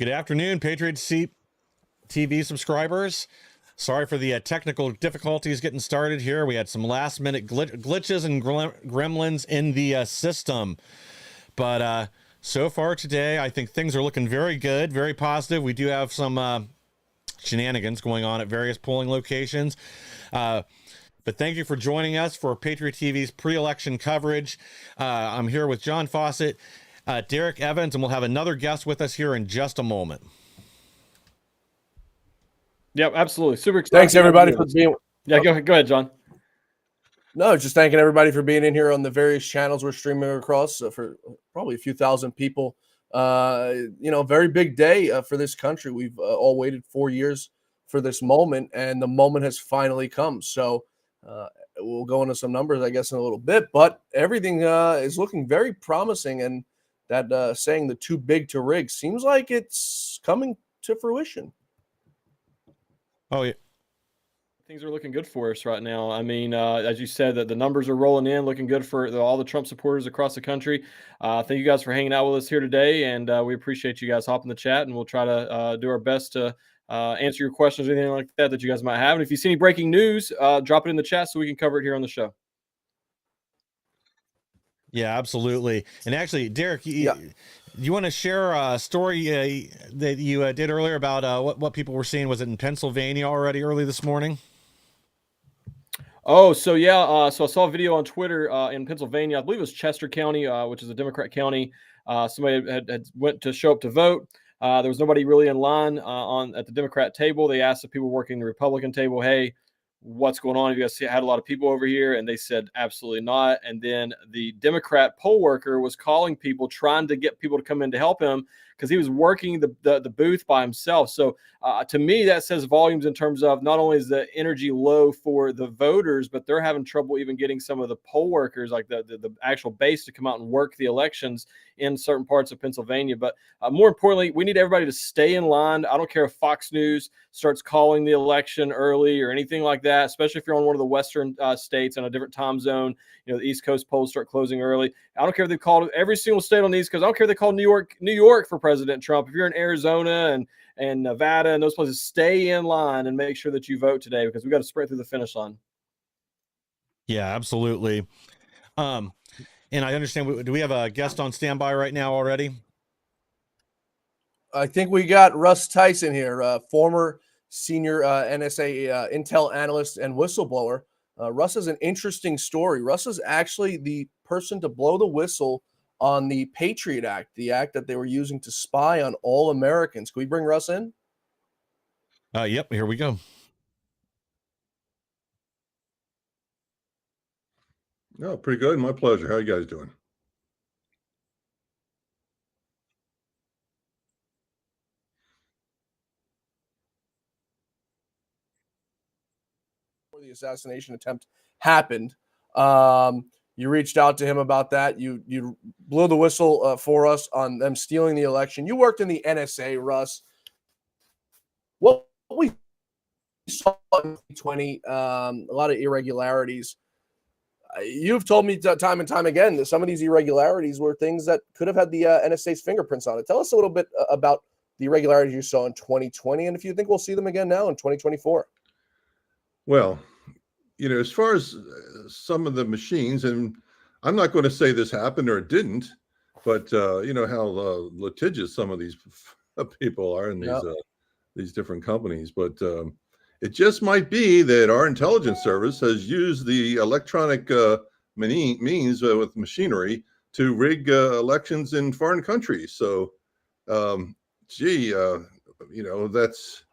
Good afternoon, Patriot TV subscribers. Sorry for the technical difficulties getting started here. We had some last-minute glitches and gremlins in the system. But so far today, I think things are looking very good, very positive. We do have some shenanigans going on at various polling locations. But thank you for joining us for Patriot TV's pre-election coverage. I'm here with John Fawcett, Derek Evans, and we'll have another guest with us here in just a moment. Yep, absolutely. Super excited. Thanks, everybody, for being. Yeah, go ahead, John. No, just thanking everybody for being in here on the various channels we're streaming across for probably a few thousand people. Very big day for this country. We've all waited 4 years for this moment, and the moment has finally come. So we'll go into some numbers, I guess, in a little bit, but everything is looking very promising. And that saying the too big to rig seems like it's coming to fruition. Oh, yeah. Things are looking good for us right now. I mean, as you said, that the numbers are rolling in, looking good for all the Trump supporters across the country. Thank you guys for hanging out with us here today, and we appreciate you guys hopping the chat, and we'll try to do our best to answer your questions or anything like that you guys might have. And if you see any breaking news, drop it in the chat so we can cover it here on the show. Yeah, absolutely. And actually, Derek, you want to share a story that you did earlier about what people were seeing? Was it in Pennsylvania already early this morning? Oh, so yeah. So I saw a video on Twitter in Pennsylvania. I believe it was Chester County, which is a Democrat county. Somebody had went to show up to vote. There was nobody really in line at the Democrat table. They asked the people working the Republican table, "Hey, what's going on? Have you guys had a lot of people over here?" And they said, absolutely not. And then the Democrat poll worker was calling people, trying to get people to come in to help him because he was working the booth by himself. So to me, that says volumes in terms of not only is the energy low for the voters, but they're having trouble even getting some of the poll workers, like the actual base, to come out and work the elections in certain parts of Pennsylvania. But more importantly, we need everybody to stay in line. I don't care if Fox News starts calling the election early or anything like that, especially if you're on one of the Western states on a different time zone. You know, the East Coast polls start closing early. I don't care if they called every single state on the East Coast. I don't care if they called New York for President Trump. If you're in Arizona and Nevada and those places, stay in line and make sure that you vote today, because we got to sprint through the finish line. Yeah, absolutely. And I understand. Do we have a guest on standby right now already? I think we got Russ Tyson here, former senior NSA intel analyst and whistleblower. Russ has an interesting story. Russ is actually the person to blow the whistle on the Patriot Act, the act that they were using to spy on all Americans. Can we bring Russ in? Yep, here we go. No, pretty good. My pleasure. How you guys doing? Before the assassination attempt happened, you reached out to him about that. You blew the whistle for us on them stealing the election. You worked in the NSA, Russ. What we saw in 2020, a lot of irregularities. You've told me time and time again that some of these irregularities were things that could have had the NSA's fingerprints on it. Tell us a little bit about the irregularities you saw in 2020, and if you think we'll see them again now in 2024. Well, as far as some of the machines, and I'm not going to say this happened or it didn't, but you know how litigious some of these people are in these different companies. But it just might be that our intelligence service has used the electronic means with machinery to rig elections in foreign countries. So, that's,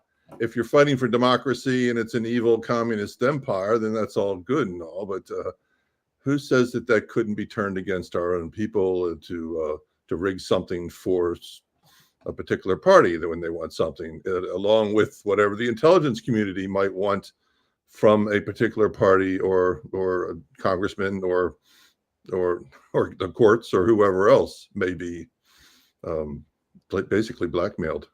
if you're fighting for democracy and it's an evil communist empire, then that's all good and all. But who says that couldn't be turned against our own people to rig something for a particular party that when they want something, along with whatever the intelligence community might want from a particular party or a congressman or the courts or whoever else may be basically blackmailed.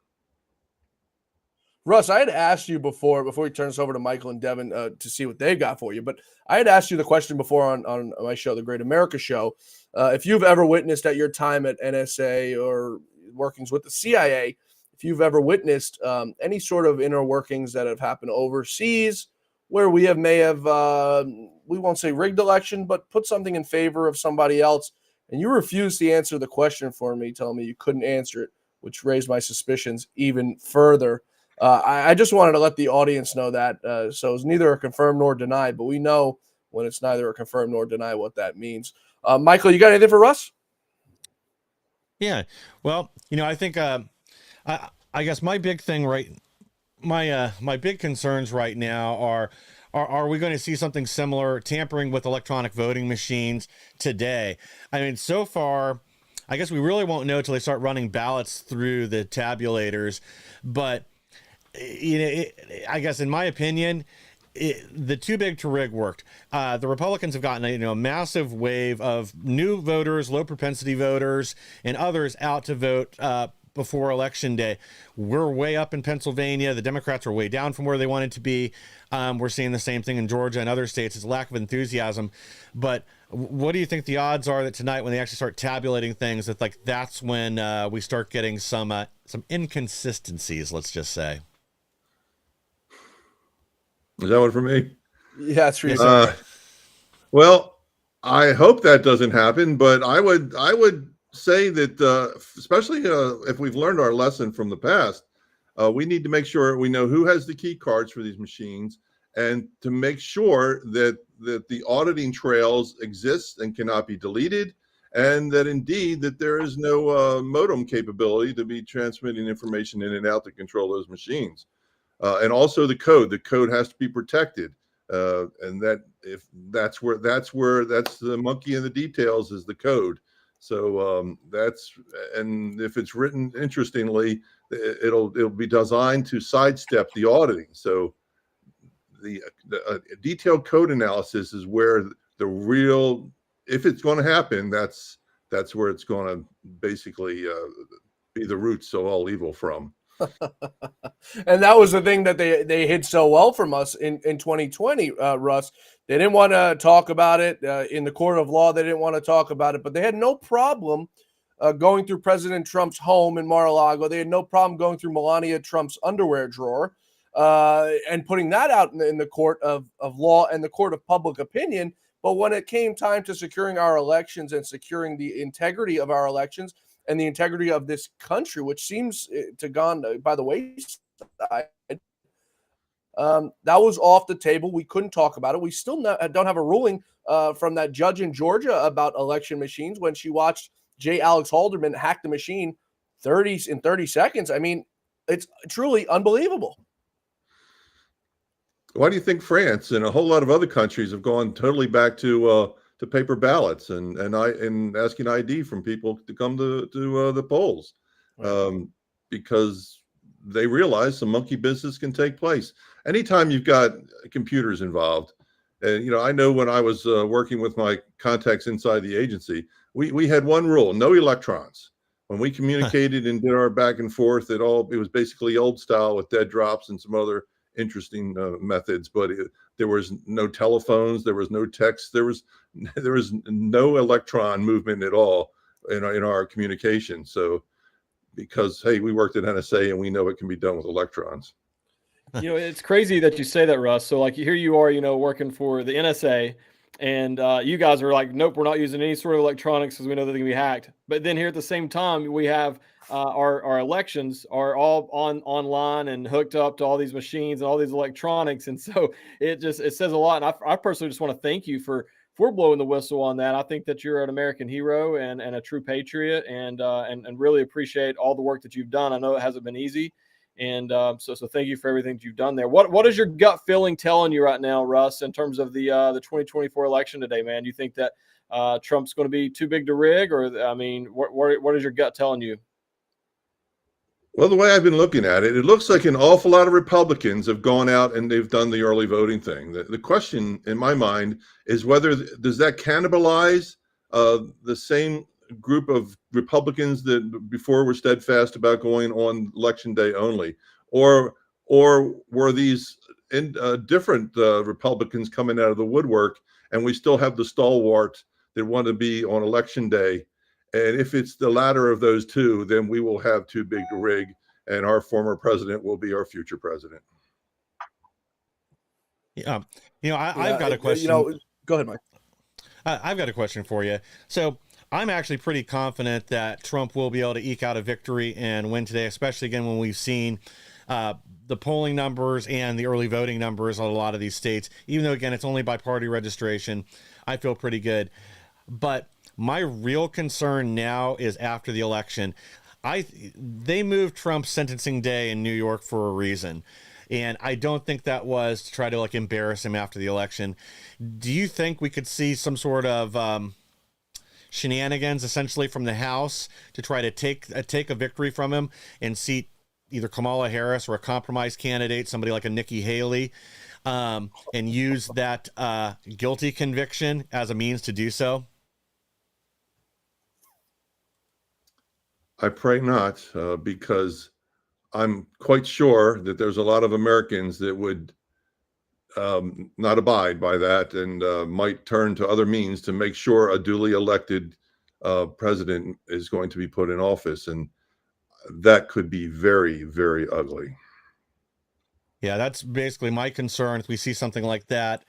Russ, I had asked you before we turn this over to Michael and Devin to see what they've got for you, but I had asked you the question before on my show, The Great America Show, if you've ever witnessed at your time at NSA or workings with the CIA, if you've ever witnessed any sort of inner workings that have happened overseas where we may have, we won't say rigged election, but put something in favor of somebody else. And you refused to answer the question for me, telling me you couldn't answer it, which raised my suspicions even further. I just wanted to let the audience know that. So it's neither a confirm nor deny, but we know when it's neither a confirm nor deny what that means. Michael, you got anything for Russ? Yeah. Well, I think I guess my big thing my big concerns right now are we going to see something similar, tampering with electronic voting machines today? I mean, so far, I guess we really won't know until they start running ballots through the tabulators. But I guess in my opinion, the too big to rig worked. The Republicans have gotten a massive wave of new voters, low propensity voters, and others out to vote before Election Day. We're way up in Pennsylvania. The Democrats are way down from where they wanted to be. We're seeing the same thing in Georgia and other states. It's a lack of enthusiasm. But what do you think the odds are that tonight, when they actually start tabulating things, that that's when we start getting some inconsistencies, let's just say? Is that one for me? Yeah, it's for you. Well, I hope that doesn't happen, but I would say that especially if we've learned our lesson from the past, we need to make sure we know who has the key cards for these machines, and to make sure that the auditing trails exist and cannot be deleted, and that indeed that there is no modem capability to be transmitting information in and out to control those machines. And also the code has to be protected. And that's the monkey in the details, is the code. So and if it's written interestingly, it'll be designed to sidestep the auditing. So the detailed code analysis is where the real, if it's going to happen, that's where it's going to basically be the roots of all evil from. And that was the thing that they hid so well from us in 2020, Russ. They didn't want to talk about it in the court of law. They didn't want to talk about it, but they had no problem going through President Trump's home in Mar-a-Lago. They had no problem going through Melania Trump's underwear drawer and putting that out in the court of law and the court of public opinion. But when it came time to securing our elections and securing the integrity of our elections and the integrity of this country, which seems to gone by the wayside, that was off the table. We couldn't talk about it. We still don't have a ruling from that judge in Georgia about election machines when she watched J. Alex Halderman hack the machine in 30 seconds. I mean, it's truly unbelievable. Why do you think France and a whole lot of other countries have gone totally back to paper ballots and asking ID from people to come to the polls? Right. Because they realize some monkey business can take place anytime you've got computers involved. And I know when I was working with my contacts inside the agency, we had one rule: no electrons. When we communicated and did our back and forth, it was basically old style with dead drops and some other interesting methods. But there was no telephones, there was no text, there was no electron movement at all in our communication. So, because hey, we worked at NSA and we know it can be done with electrons. It's crazy that you say that, Russ. So like here you are, working for the NSA, and you guys are like, nope, we're not using any sort of electronics because we know that they can be hacked. But then here at the same time, we have our elections are all online and hooked up to all these machines and all these electronics. And so it says a lot. And I personally just want to thank you for blowing the whistle on that. I think that you're an American hero and a true patriot, and really appreciate all the work that you've done. I know it hasn't been easy. And so thank you for everything that you've done there. What is your gut feeling telling you right now, Russ, in terms of the 2024 election today, man? Do you think that Trump's going to be too big to rig, or I mean, what is your gut telling you? Well, the way I've been looking at it, it looks like an awful lot of Republicans have gone out and they've done the early voting thing. The question in my mind is does that cannibalize the same group of Republicans that before were steadfast about going on election day only, or were these different Republicans coming out of the woodwork, and we still have the stalwart that want to be on election day? And if it's the latter of those two, then we will have too big to rig, and our former president will be our future president. Yeah. I've got a question. Go ahead, Mike. I've got a question for you. So I'm actually pretty confident that Trump will be able to eke out a victory and win today, especially again when we've seen the polling numbers and the early voting numbers on a lot of these states. Even though, again, it's only by party registration, I feel pretty good. But my real concern now is after the election. They moved Trump's sentencing day in New York for a reason. And I don't think that was to try to embarrass him after the election. Do you think we could see some sort of shenanigans essentially from the House to try to take a victory from him and seat either Kamala Harris or a compromise candidate, somebody like a Nikki Haley, and use that guilty conviction as a means to do so? I pray not, because I'm quite sure that there's a lot of Americans that would not abide by that and might turn to other means to make sure a duly elected president is going to be put in office. And that could be very, very ugly. Yeah, that's basically my concern. If we see something like that,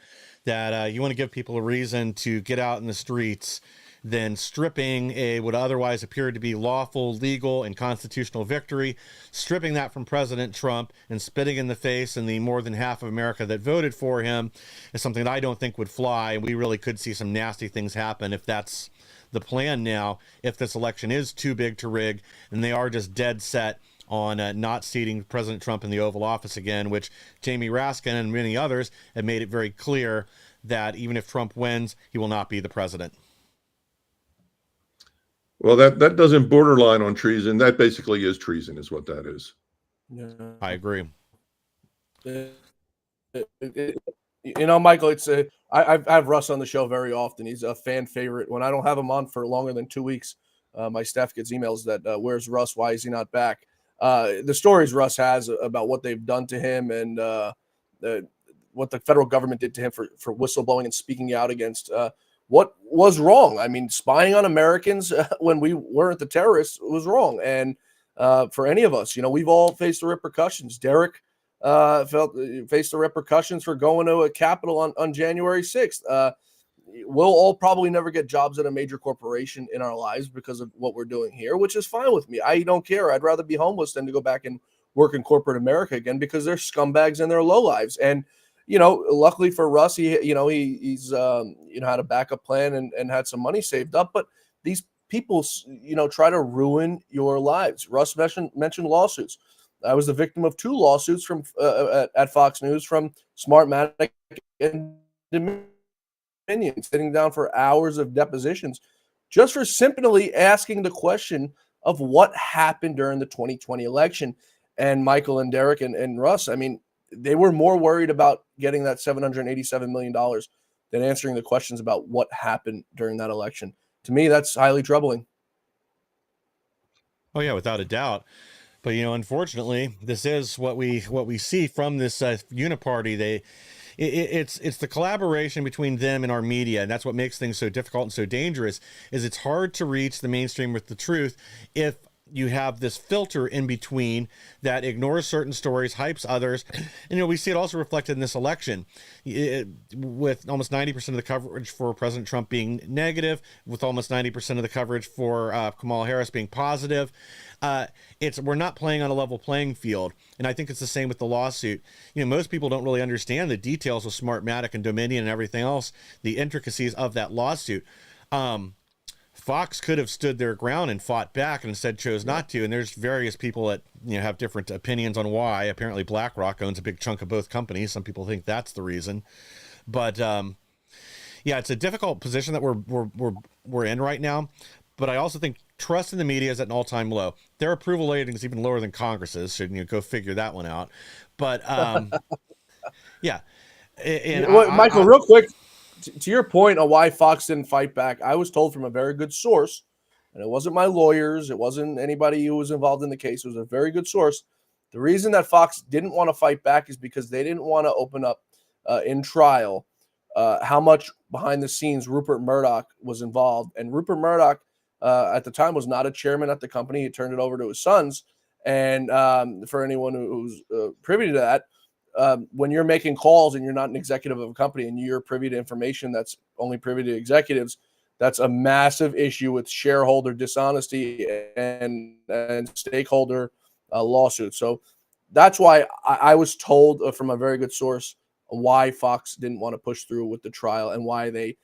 you want to give people a reason to get out in the streets, then stripping a what otherwise appeared to be lawful, legal, and constitutional victory, stripping that from President Trump and spitting in the face and the more than half of America that voted for him is something that I don't think would fly. And we really could see some nasty things happen if that's the plan now, if this election is too big to rig and they are just dead set on not seating President Trump in the Oval Office again, which Jamie Raskin and many others have made it very clear that even if Trump wins, he will not be the president. Well, that doesn't borderline on treason. That basically is treason, is what that is. Yeah. I agree. Michael, I have Russ on the show very often. He's a fan favorite. When I don't have him on for longer than 2 weeks, my staff gets emails that, where's Russ? Why is he not back? The stories Russ has about what they've done to him and what the federal government did to him for whistleblowing and speaking out against what was wrong. I mean, spying on Americans when we weren't the terrorists was wrong. And for any of us, we've all faced the repercussions. Derek faced the repercussions for going to a Capitol on January 6th. We'll all probably never get jobs at a major corporation in our lives because of what we're doing here, which is fine with me. I don't care. I'd rather be homeless than to go back and work in corporate America again because they're scumbags and they're lowlives. And luckily for Russ, he's had a backup plan and had some money saved up. But these people, try to ruin your lives. Russ mentioned lawsuits. I was the victim of 2 lawsuits from at Fox News from Smartmatic and Dominion, sitting down for hours of depositions just for simply asking the question of what happened during the 2020 election. And Michael and Derek and Russ, I mean, they were more worried about getting that $787 million than answering the questions about what happened during that election. To me, that's highly troubling. Oh yeah, without a doubt. But unfortunately, this is what we see from this uniparty. It's the collaboration between them and our media, and that's what makes things so difficult and so dangerous. Is it's hard to reach the mainstream with the truth if you have this filter in between that ignores certain stories, hypes others. And, we see it also reflected in this election with almost 90% of the coverage for President Trump being negative, with almost 90% of the coverage for Kamala Harris being positive. We're not playing on a level playing field. And I think it's the same with the lawsuit. Most people don't really understand the details of Smartmatic and Dominion and everything else, the intricacies of that lawsuit. Fox could have stood their ground and fought back and instead chose not to. And there's various people that have different opinions on why. Apparently BlackRock owns a big chunk of both companies. Some people think that's the reason. But it's a difficult position that we're in right now. But I also think trust in the media is at an all-time low. Their approval rating is even lower than Congress's. So go figure that one out. But yeah. And Michael, real quick. To your point on why Fox didn't fight back, I was told from a very good source, and it wasn't my lawyers, it wasn't anybody who was involved in the case, it was a very good source. The reason that Fox didn't want to fight back is because they didn't want to open up in trial how much behind the scenes Rupert Murdoch was involved. And Rupert Murdoch at the time was not a chairman at the company. He turned it over to his sons. And for anyone who's privy to that, when you're making calls and you're not an executive of a company and you're privy to information that's only privy to executives, that's a massive issue with shareholder dishonesty and stakeholder lawsuits. So that's why I was told from a very good source why Fox didn't want to push through with the trial and why they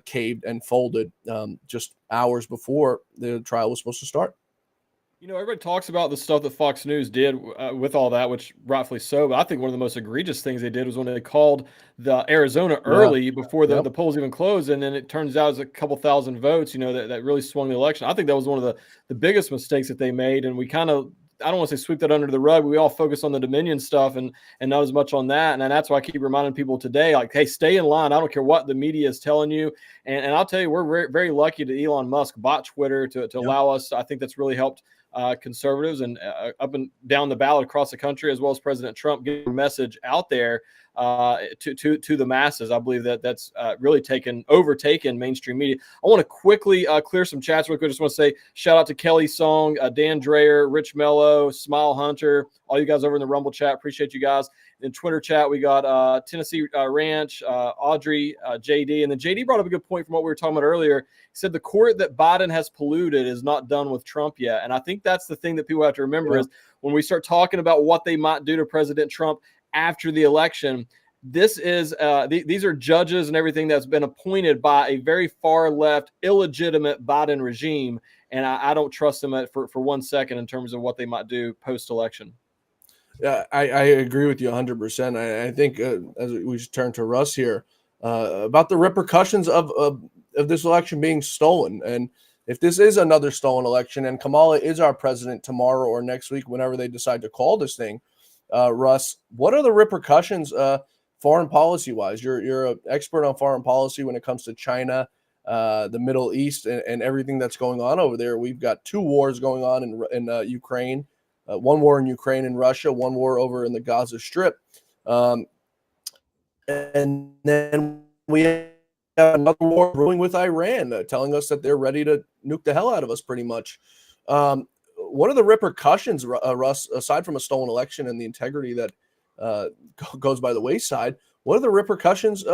caved and folded just hours before the trial was supposed to start. You know, everybody talks about the stuff that Fox News did with all that, which rightfully so. But I think one of the most egregious things they did was when they called the Arizona early before the polls even closed. And then it turns out it was a couple thousand votes, you know, that really swung the election. I think that was one of the biggest mistakes that they made. And we kind of, I don't want to say sweep that under the rug. We all focus on the Dominion stuff and not as much on that. And that's why I keep reminding people today, like, hey, stay in line. I don't care what the media is telling you. And I'll tell you, we're very, very lucky that Elon Musk bought Twitter to allow us. I think that's really helped conservatives and up and down the ballot across the country, as well as President Trump, get a message out there to the masses. I believe that's really overtaken mainstream media. I want to quickly clear some chats real quick. I just want to say shout out to Kelly Song, Dan Dreyer, Rich Mello, Smile Hunter, all you guys over in the Rumble chat. Appreciate you guys. In Twitter chat, we got Tennessee Ranch, Audrey, JD. And then JD brought up a good point from what we were talking about earlier. He said the court that Biden has polluted is not done with Trump yet. And I think that's the thing that people have to remember is when we start talking about what they might do to President Trump after the election, this is these are judges and everything that's been appointed by a very far left, illegitimate Biden regime. And I don't trust them for 1 second in terms of what they might do post-election. Yeah, I agree with you 100%. I think as we should turn to Russ here about the repercussions of this election being stolen. And if this is another stolen election and Kamala is our president tomorrow or next week, whenever they decide to call this thing, Russ, what are the repercussions foreign policy wise? You're an expert on foreign policy when it comes to China, the Middle East, and everything that's going on over there. We've got 2 wars going on in Ukraine. One war in Ukraine and Russia, one war over in the Gaza Strip. And then we have another war brewing with Iran, telling us that they're ready to nuke the hell out of us pretty much. What are the repercussions, Russ, aside from a stolen election and the integrity that goes by the wayside? What are the repercussions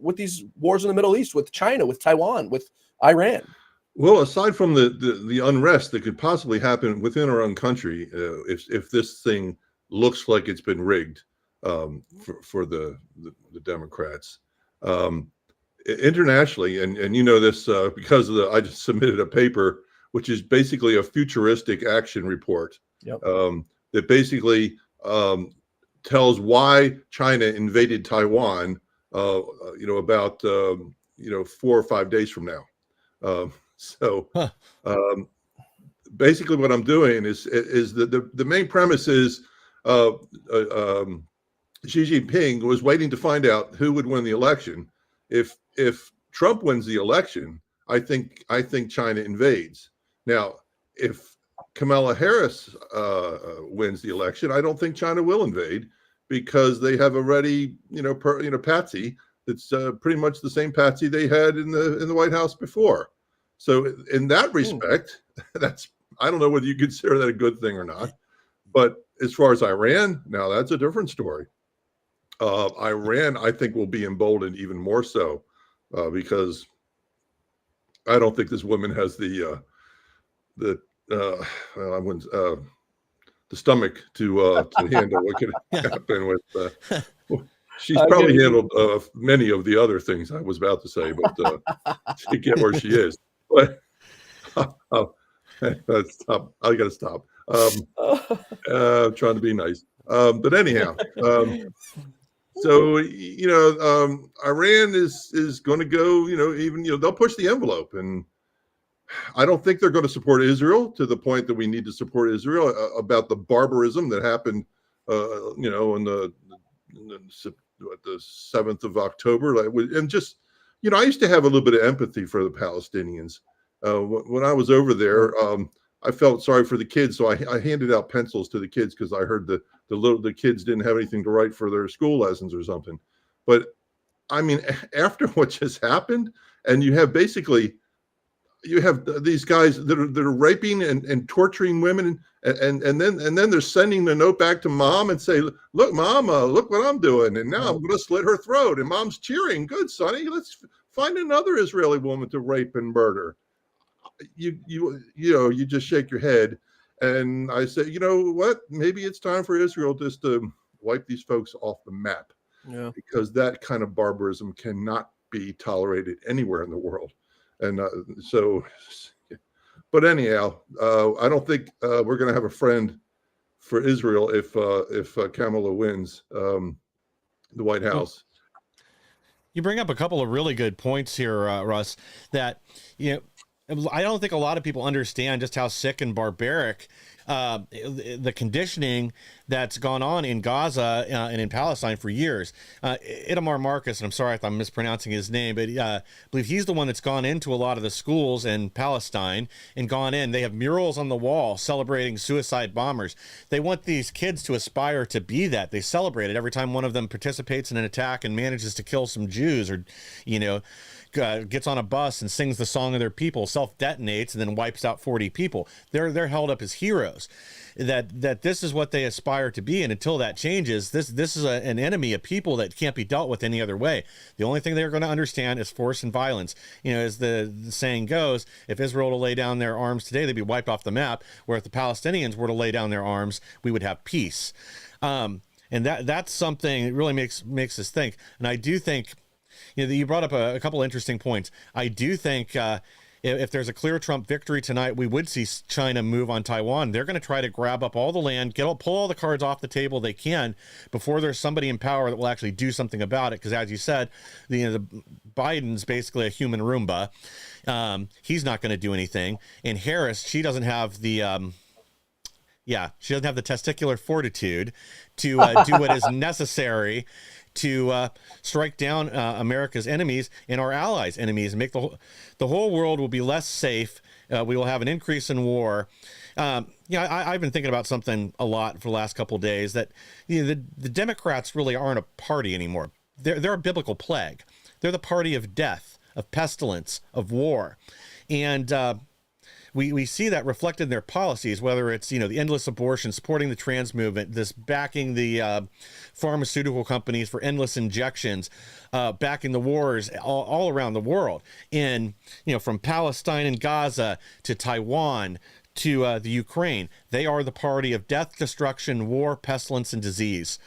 with these wars in the Middle East, with China, with Taiwan, with Iran? Well, aside from the unrest that could possibly happen within our own country, if this thing looks like it's been rigged for the Democrats, internationally, and you know this because I just submitted a paper which is basically a futuristic action report that basically tells why China invaded Taiwan, about 4 or 5 days from now. Basically what I'm doing is the main premise is Xi Jinping was waiting to find out who would win the election. If Trump wins the election, I think China invades. Now, if Kamala Harris wins the election, I don't think China will invade because they have already, patsy that's pretty much the same patsy they had in the White House before. So in that respect, I don't know whether you consider that a good thing or not. But as far as Iran, now that's a different story. Iran, I think, will be emboldened even more so because I don't think this woman has the stomach to handle what could happen with. She's probably handled many of the other things I was about to say, but to get where she is. But stop. I got to stop. Trying to be nice. But anyhow, so Iran is going to go. They'll push the envelope, and I don't think they're going to support Israel to the point that we need to support Israel about the barbarism that happened. In the 7th of October, and just I used to have a little bit of empathy for the Palestinians. When I was over there, I felt sorry for the kids, so I handed out pencils to the kids because I heard the kids didn't have anything to write for their school lessons or something. But I mean, after what just happened, and you have basically, you have these guys that are raping and torturing women, and then they're sending the note back to mom and say, look, mom, look what I'm doing, and now I'm going to slit her throat, and mom's cheering. Good, sonny, let's find another Israeli woman to rape and murder. You just shake your head, and I say, you know what, maybe it's time for Israel just to wipe these folks off the map, because that kind of barbarism cannot be tolerated anywhere in the world. And but anyhow, I don't think we're going to have a friend for Israel if Kamala wins the White House. You bring up a couple of really good points here, Russ, that, I don't think a lot of people understand just how sick and barbaric the conditioning that's gone on in Gaza and in Palestine for years. Itamar Marcus, and I'm sorry if I'm mispronouncing his name, but I believe he's the one that's gone into a lot of the schools in Palestine and gone in. They have murals on the wall celebrating suicide bombers. They want these kids to aspire to be that. They celebrate it every time one of them participates in an attack and manages to kill some Jews, or, gets on a bus and sings the song of their people, self-detonates, and then wipes out 40 people. They're held up as heroes. That this is what they aspire to be, and until that changes, this is an enemy, a people that can't be dealt with any other way. The only thing they're going to understand is force and violence. As the saying goes, if Israel were to lay down their arms today, they'd be wiped off the map. Where if the Palestinians were to lay down their arms, we would have peace. And that's something that really makes us think. And I do think, you brought up a couple interesting points. I do think if there's a clear Trump victory tonight, we would see China move on Taiwan. They're going to try to grab up all the land, pull all the cards off the table they can before there's somebody in power that will actually do something about it. Because as you said, the Biden's basically a human Roomba. He's not going to do anything. And Harris, she doesn't have the she doesn't have the testicular fortitude to do what is necessary to strike down America's enemies and our allies' enemies, and make the whole world will be less safe. We will have an increase in war. I've been thinking about something a lot for the last couple of days, that the Democrats really aren't a party anymore. They're a biblical plague. They're the party of death, of pestilence, of war. And we see that reflected in their policies, whether it's, the endless abortion, supporting the trans movement, this backing the pharmaceutical companies for endless injections, backing the wars all around the world, in, from Palestine and Gaza to Taiwan to the Ukraine. They are the party of death, destruction, war, pestilence, and disease.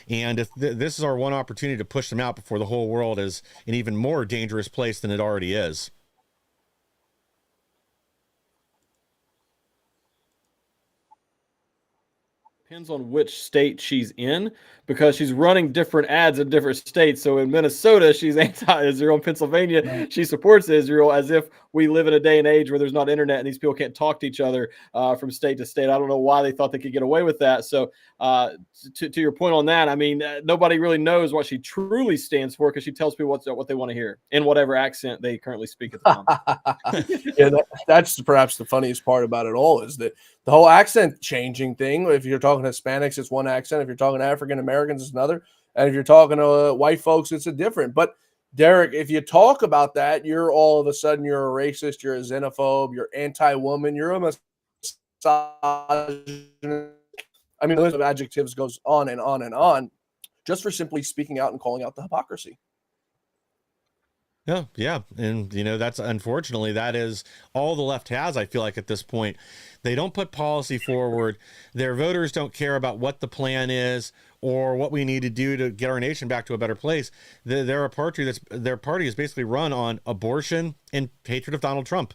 And if this is our one opportunity to push them out before the whole world is an even more dangerous place than it already is. Depends on which state she's in, because she's running different ads in different states. So in Minnesota, she's anti-Israel. In Pennsylvania, she supports Israel, as if we live in a day and age where there's not internet and these people can't talk to each other from state to state. I don't know why they thought they could get away with that. So to your point on that, I mean, nobody really knows what she truly stands for, because she tells people what they want to hear in whatever accent they currently speak at the time. That's perhaps the funniest part about it all, is that the whole accent changing thing. If you're talking Hispanics, it's one accent. If you're talking African Americans, it's another. And if you're talking to white folks, it's a different. But Derek, if you talk about that, you're all of a sudden, you're a racist, you're a xenophobe, you're anti-woman, you're a misogynist. I mean, the list of adjectives goes on and on and on, just for simply speaking out and calling out the hypocrisy. Yeah. And, that's, unfortunately, that is all the left has, I feel like, at this point. They don't put policy forward. Their voters don't care about what the plan is or what we need to do to get our nation back to a better place. They're a party their party is basically run on abortion and hatred of Donald Trump.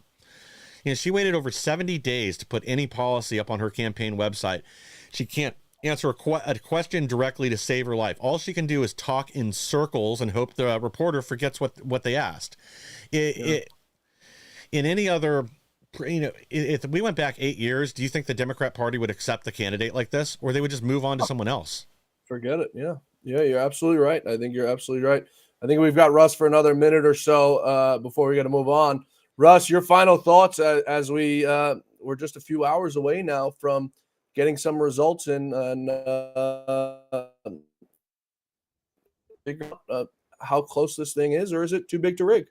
She waited over 70 days to put any policy up on her campaign website. She can't answer a question directly to save her life. All she can do is talk in circles and hope the reporter forgets what they asked. In any other, if we went back 8 years, do you think the Democrat Party would accept a candidate like this, or they would just move on to someone else? Forget it. Yeah, you're absolutely right. I think you're absolutely right. I think we've got Russ for another minute or so before we got to move on. Russ, your final thoughts as we're just a few hours away now from getting some results and figure out how close this thing is, or is it too big to rig?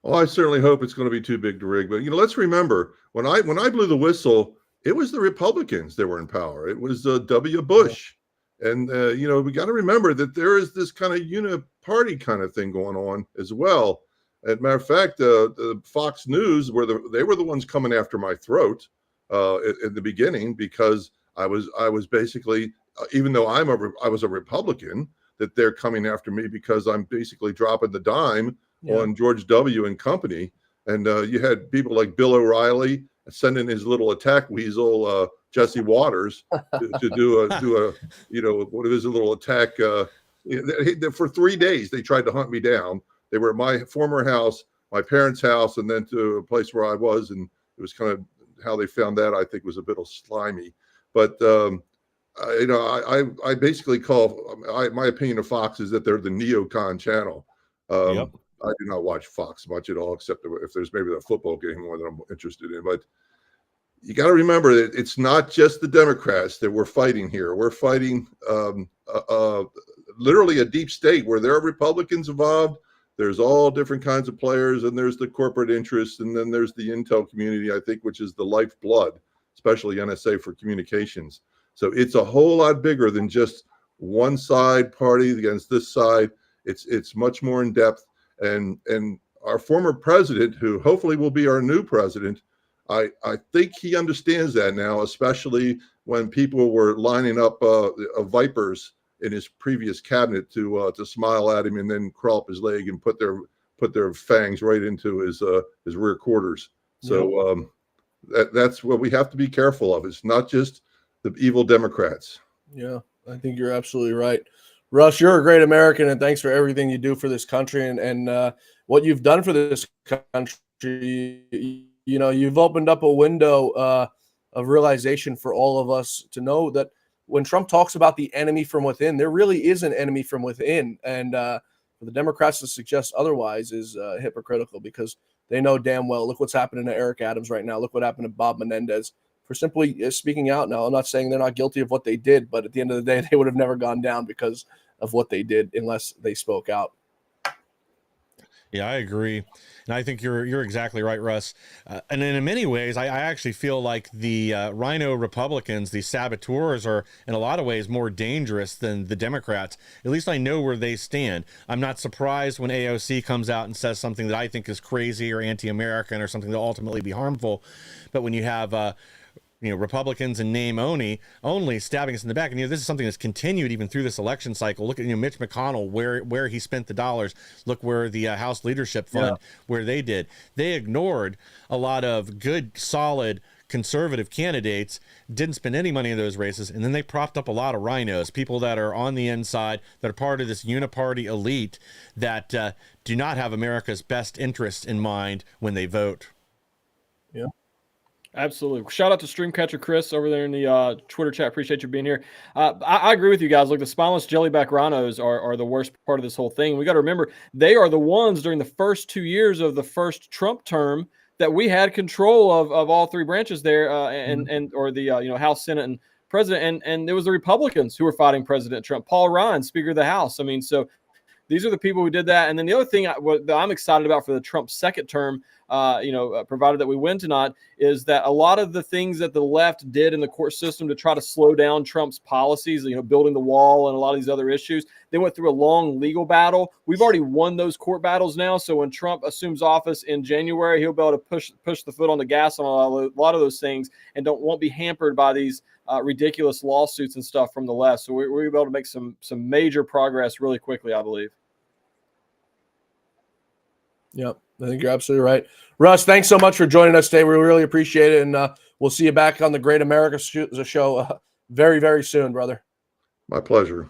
Oh, I certainly hope it's going to be too big to rig. But let's remember when I blew the whistle, it was the Republicans that were in power. It was W. Bush, and we got to remember that there is this kind of uni-party kind of thing going on as well. As a matter of fact, the Fox News they were the ones coming after my throat in the beginning, because I was basically, even though I was a Republican, that they're coming after me because I'm basically dropping the dime on George W. and company. And you had people like Bill O'Reilly sending his little attack weasel, Jesse Waters, to do a what is a little attack. For 3 days, they tried to hunt me down. They were at my former house, my parents' house, and then to a place where I was. And it was kind of how they found that, I think, was a bit slimy. But I basically call my opinion of Fox is that they're the neocon channel. Yep. I do not watch Fox much at all, except if there's maybe the football game more that I'm interested in. But you got to remember that it's not just the Democrats that we're fighting here. We're fighting literally a deep state where there are Republicans involved. There's all different kinds of players, and there's the corporate interests, and then there's the intel community, I think, which is the lifeblood, especially NSA for communications. So it's a whole lot bigger than just one side party against this side. It's much more in depth. And our former president, who hopefully will be our new president, I think he understands that now, especially when people were lining up vipers in his previous cabinet to smile at him and then crawl up his leg and put their fangs right into his rear quarters. So that's what we have to be careful of. It's not just the evil Democrats. Yeah, I think you're absolutely right. Russ, you're a great American, and thanks for everything you do for this country and what you've done for this country. You've opened up a window of realization for all of us to know that when Trump talks about the enemy from within, there really is an enemy from within. And for the Democrats to suggest otherwise is hypocritical, because they know damn well, look what's happening to Eric Adams right now. Look what happened to Bob Menendez for simply speaking out. Now, I'm not saying they're not guilty of what they did, but at the end of the day, they would have never gone down because of what they did unless they spoke out. Yeah, I agree. And I think you're exactly right, Russ. And in many ways, I actually feel like the Rhino Republicans, the saboteurs, are in a lot of ways more dangerous than the Democrats. At least I know where they stand. I'm not surprised when AOC comes out and says something that I think is crazy or anti-American or something that will ultimately be harmful. But when you have Republicans in name only stabbing us in the back. And this is something that's continued even through this election cycle. Look at Mitch McConnell, where he spent the dollars. Look where the House Leadership Fund, where they did. They ignored a lot of good, solid conservative candidates, didn't spend any money in those races, and then they propped up a lot of rhinos, people that are on the inside, that are part of this uniparty elite that do not have America's best interests in mind when they vote. Yeah. Absolutely. Shout out to Streamcatcher Chris over there in the Twitter chat. Appreciate you being here. I agree with you guys. Look, the spineless jellyback rhinos are the worst part of this whole thing. We got to remember they are the ones during the first 2 years of the first Trump term that we had control of all three branches there, or the House, Senate, and President. And it was the Republicans who were fighting President Trump. Paul Ryan, Speaker of the House. I mean, so these are the people who did that. And then the other thing that I'm excited about for the Trump second term, provided that we win tonight, is that a lot of the things that the left did in the court system to try to slow down Trump's policies, building the wall and a lot of these other issues, they went through a long legal battle. We've already won those court battles now. So when Trump assumes office in January, he'll be able to push the foot on the gas on a lot of those things and won't be hampered by these ridiculous lawsuits and stuff from the left. So we're able to make some major progress really quickly, I believe. Yep, I think you're absolutely right. Russ, thanks so much for joining us today. We really appreciate it, and we'll see you back on the Great America Show very, very soon, brother. My pleasure.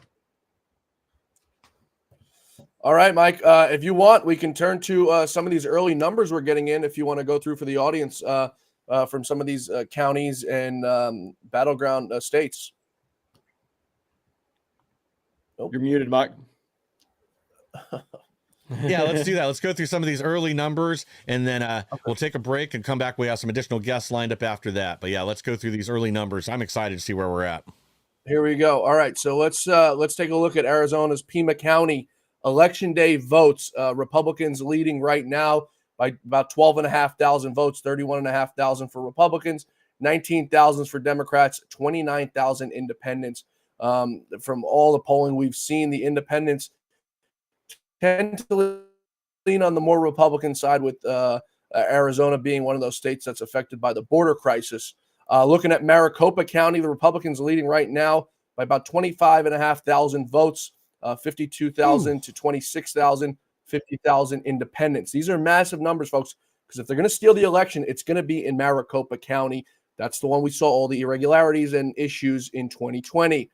All right, Mike, if you want, we can turn to some of these early numbers we're getting in if you want to go through for the audience from some of these counties and battleground states. Nope. You're muted, Mike. Yeah, let's do that. Let's go through some of these early numbers, and then we'll take a break and come back. We have some additional guests lined up after that. But yeah, let's go through these early numbers. I'm excited to see where we're at. Here we go. All right, so let's take a look at Arizona's Pima County election day votes. Republicans leading right now by about 12,500 votes, 31,500 for Republicans, 19,000 for Democrats, 29,000 independents. From all the polling we've seen, the independents tend to lean on the more Republican side, with Arizona being one of those states that's affected by the border crisis. Looking at Maricopa County, the Republicans leading right now by about 25,500 votes, 52,000 to 26,000, 50,000 independents. These are massive numbers, folks, because if they're going to steal the election, it's going to be in Maricopa County. That's the one we saw all the irregularities and issues in 2020.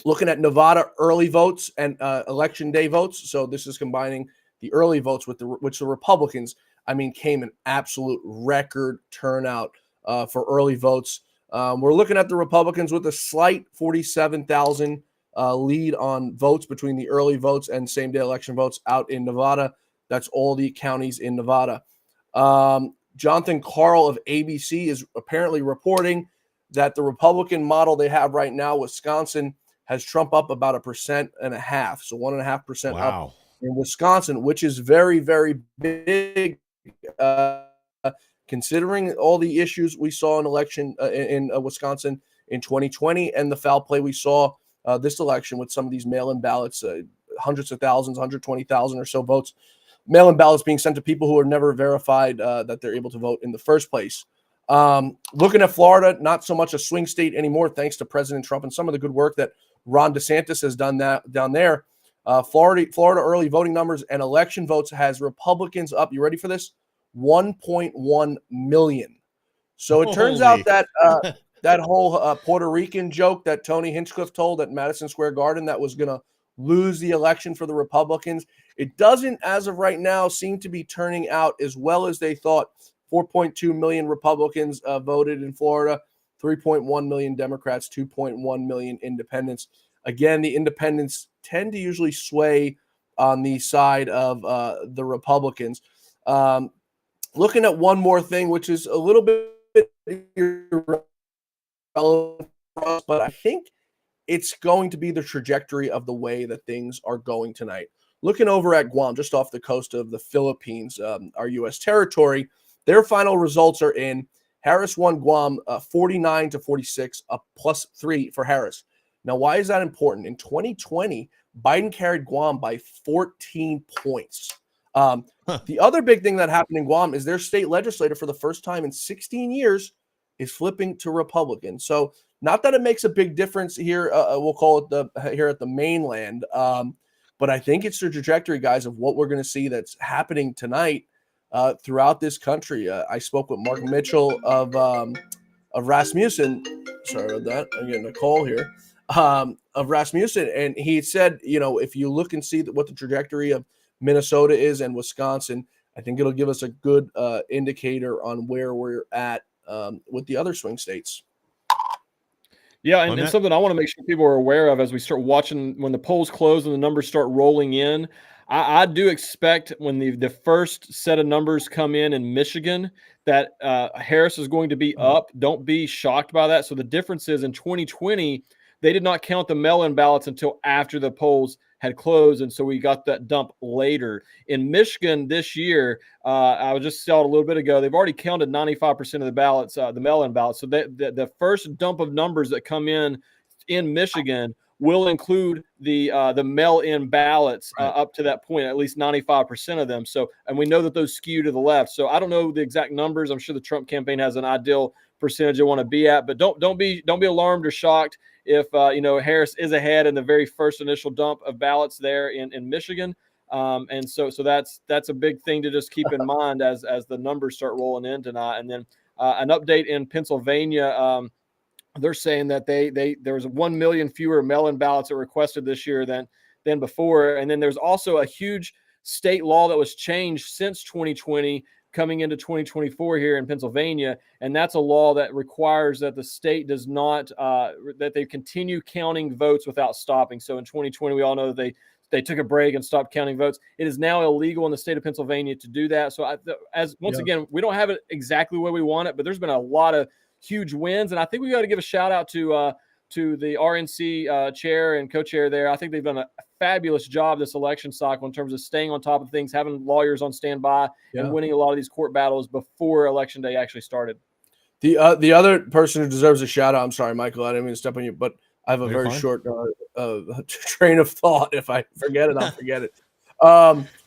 Looking at Nevada early votes and election day votes. So this is combining the early votes with which the Republicans, came an absolute record turnout for early votes. We're looking at the Republicans with a slight 47,000 lead on votes between the early votes and same day election votes out in Nevada. That's all the counties in Nevada. Jonathan Carl of ABC is apparently reporting that the Republican model they have right now, Wisconsin, has Trump up about 1.5%, so 1.5% up in Wisconsin, which is very, very big, considering all the issues we saw in election in Wisconsin in 2020 and the foul play we saw this election with some of these mail-in ballots, hundreds of thousands, 120,000 or so votes, mail-in ballots being sent to people who are never verified that they're able to vote in the first place. Looking at Florida, not so much a swing state anymore, thanks to President Trump and some of the good work that Ron DeSantis has done that down there. Florida early voting numbers and election votes has Republicans up. You ready for this? 1.1 million. So it turns out that that whole Puerto Rican joke that Tony Hinchcliffe told at Madison Square Garden that was going to lose the election for the Republicans, it doesn't, as of right now, seem to be turning out as well as they thought. 4.2 million Republicans voted in Florida, 3.1 million Democrats, 2.1 million independents. Again, the independents tend to usually sway on the side of the Republicans. Looking at one more thing, which is a little bit irrelevant for us, but I think it's going to be the trajectory of the way that things are going tonight. Looking over at Guam, just off the coast of the Philippines, our U.S. territory, their final results are in. Harris won Guam 49-46, a +3 for Harris. Now, why is that important? In 2020, Biden carried Guam by 14 points. The other big thing that happened in Guam is their state legislator, for the first time in 16 years, is flipping to Republican. So not that it makes a big difference here, we'll call it here at the mainland, but I think it's the trajectory, guys, of what we're going to see that's happening tonight throughout this country. I spoke with Mark Mitchell of Rasmussen. Sorry about that. I'm getting a call here. Of Rasmussen, and he said, if you look and see what the trajectory of Minnesota is and Wisconsin, I think it'll give us a good indicator on where we're at with the other swing states. Yeah, and something I want to make sure people are aware of as we start watching when the polls close and the numbers start rolling in. I do expect when the first set of numbers come in Michigan that Harris is going to be up. Don't be shocked by that. So the difference is in 2020, they did not count the mail-in ballots until after the polls had closed, and so we got that dump later. In Michigan this year, I just saw it a little bit ago, they've already counted 95% of the ballots, the mail-in ballots. So the first dump of numbers that come in Michigan will include the mail-in ballots up to that point, at least 95% of them. So, and we know that those skew to the left. So I don't know the exact numbers. I'm sure the Trump campaign has an ideal percentage they want to be at, but don't be alarmed or shocked if Harris is ahead in the very first initial dump of ballots there in Michigan. And so that's a big thing to just keep in mind as the numbers start rolling in tonight. And then an update in Pennsylvania. They're saying that there was 1 million fewer mail-in ballots that were requested this year than before. And then there's also a huge state law that was changed since 2020 coming into 2024 here in Pennsylvania. And that's a law that requires that the state does not, that they continue counting votes without stopping. So in 2020, we all know that they took a break and stopped counting votes. It is now illegal in the state of Pennsylvania to do that. So again, we don't have it exactly where we want it, but there's been a lot of huge wins. And I think we got to give a shout out to the RNC chair and co-chair there. I think they've done a fabulous job this election cycle in terms of staying on top of things, having lawyers on standby, and winning a lot of these court battles before election day actually started. The other person who deserves a shout out, I'm sorry, Michael, I didn't mean to step on you, but I have a very short train of thought. If I forget it, I'll forget it.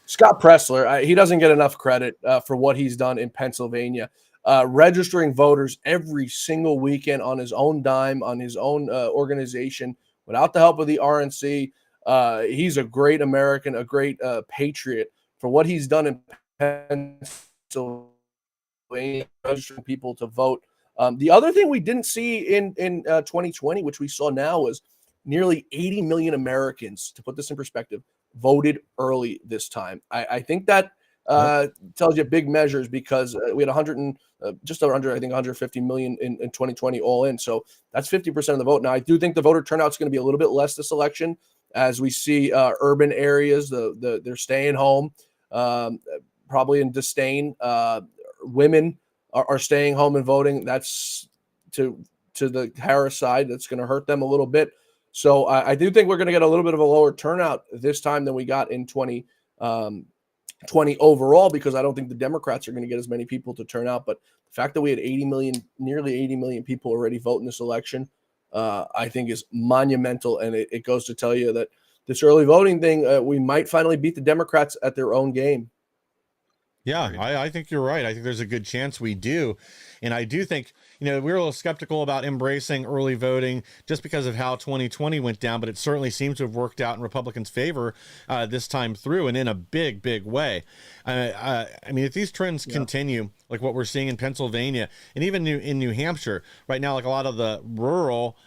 Scott Pressler, he doesn't get enough credit for what he's done in Pennsylvania, registering voters every single weekend on his own dime, on his own organization, without the help of the RNC. He's a great American, a great patriot for what he's done in Pennsylvania, registering people to vote. The other thing we didn't see in 2020, which we saw now, was nearly 80 million Americans, to put this in perspective, voted early this time. I think that tells you big measures, because we had just under, I think, 150 million in 2020 all in. So that's 50% of the vote. Now, I do think the voter turnout is going to be a little bit less this election, as we see urban areas, they're staying home, probably in disdain. Women are staying home and voting. That's to the Harris side. That's going to hurt them a little bit. So I do think we're going to get a little bit of a lower turnout this time than we got in 2020 overall, because I don't think the Democrats are going to get as many people to turn out. But the fact that we had nearly 80 million people already vote in this election, I think is monumental. And it goes to tell you that this early voting thing, we might finally beat the Democrats at their own game. Yeah, I think you're right. I think there's a good chance we do. And I do think, we're a little skeptical about embracing early voting just because of how 2020 went down, but it certainly seems to have worked out in Republicans' favor this time through, and in a big, big way. I mean, if these trends continue, like what we're seeing in Pennsylvania and even in New Hampshire right now, like a lot of the rural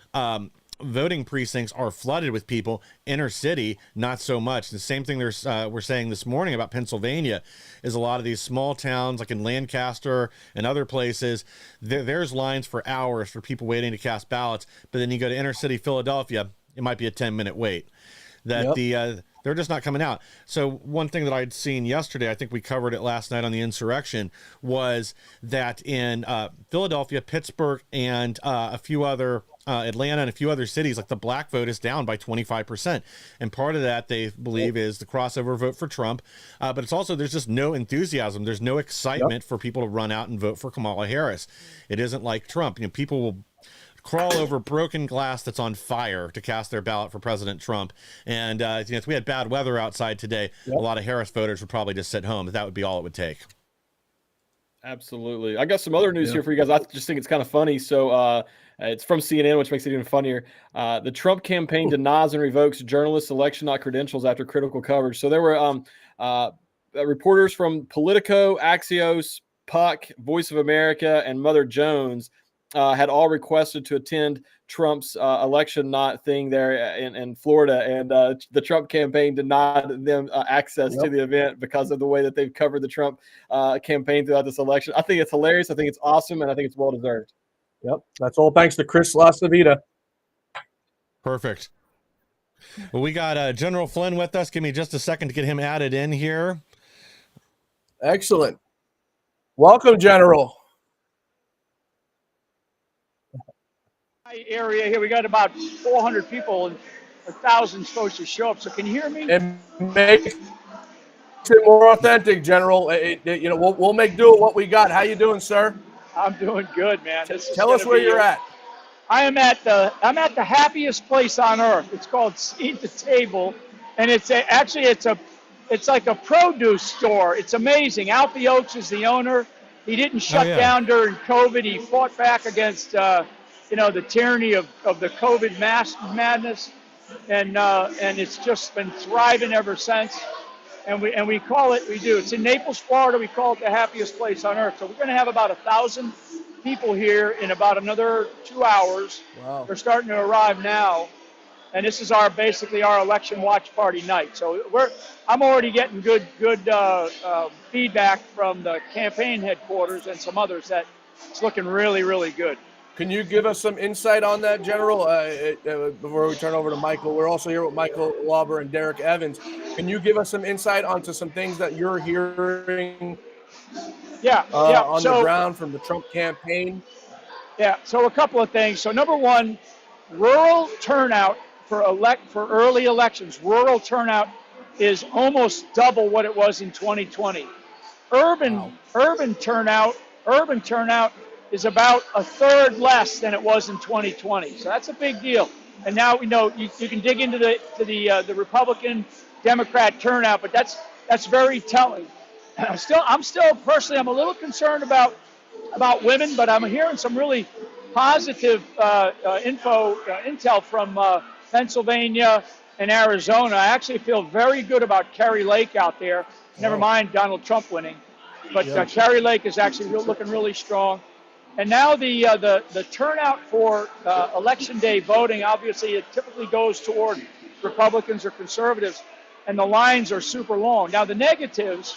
voting precincts are flooded with people. Inner city, not so much. The same thing we're saying this morning about Pennsylvania is a lot of these small towns, like in Lancaster and other places, there's lines for hours for people waiting to cast ballots. But then you go to inner city Philadelphia, it might be a 10-minute wait. They're just not coming out. So one thing that I'd seen yesterday, I think we covered it last night on the insurrection, was that in Philadelphia, Pittsburgh, and a few other Atlanta and a few other cities, like the black vote is down by 25%. And part of that, they believe, is the crossover vote for Trump. But it's also, there's just no enthusiasm. There's no excitement for people to run out and vote for Kamala Harris. It isn't like Trump. People will crawl over broken glass that's on fire to cast their ballot for President Trump. And if we had bad weather outside today, a lot of Harris voters would probably just sit home. That would be all it would take. Absolutely. I got some other news here for you guys. I just think it's kind of funny. So it's from CNN, which makes it even funnier. The Trump campaign denies and revokes journalists' election night credentials after critical coverage. So there were reporters from Politico, Axios, Puck, Voice of America, and Mother Jones had all requested to attend Trump's election night thing there in Florida, and the Trump campaign denied them access to the event because of the way that they've covered the Trump campaign throughout this election. I think it's hilarious. I think it's awesome, and I think it's well deserved. Yep, that's all thanks to Chris Lasavita. Perfect. Well, we got General Flynn with us. Give me just a second to get him added in here. Excellent. Welcome, General. Area here, we got about 400 people and 1,000 supposed to show up. So can you hear me? It makes it more authentic, General. We'll make do with what we got. How you doing, sir? I'm doing good, man. Tell us where you're at. I'm at the happiest place on earth. It's called Seat the Table, and it's like a produce store. It's amazing. Alfie Oakes is the owner. He didn't shut down during COVID. He fought back against the tyranny of the COVID madness, and it's just been thriving ever since. And we call it, it's in Naples, Florida. We call it the happiest place on earth. So we're going to have about 1,000 people here in about another 2 hours. Wow. They're starting to arrive now, and this is basically our election watch party night. So I'm already getting good feedback from the campaign headquarters and some others that it's looking really, really good. Can you give us some insight on that, General? Before we turn over to Michael, we're also here with Michael Lauber and Derek Evans. Can you give us some insight onto some things that you're hearing on the ground from the Trump campaign? Yeah, so a couple of things. So number one, rural turnout for early elections, rural turnout is almost double what it was in 2020. Urban turnout is about a third less than it was in 2020. So that's a big deal. And now we know you can dig into the Republican Democrat turnout, but that's very telling. I'm still personally, I'm a little concerned about women, but I'm hearing some really positive intel from Pennsylvania and Arizona. I actually feel very good about Kari Lake out there. Never mind Donald Trump winning, but Kari Lake is actually looking really strong. And now the turnout for election day voting, obviously it typically goes toward Republicans or conservatives, and the lines are super long. Now the negatives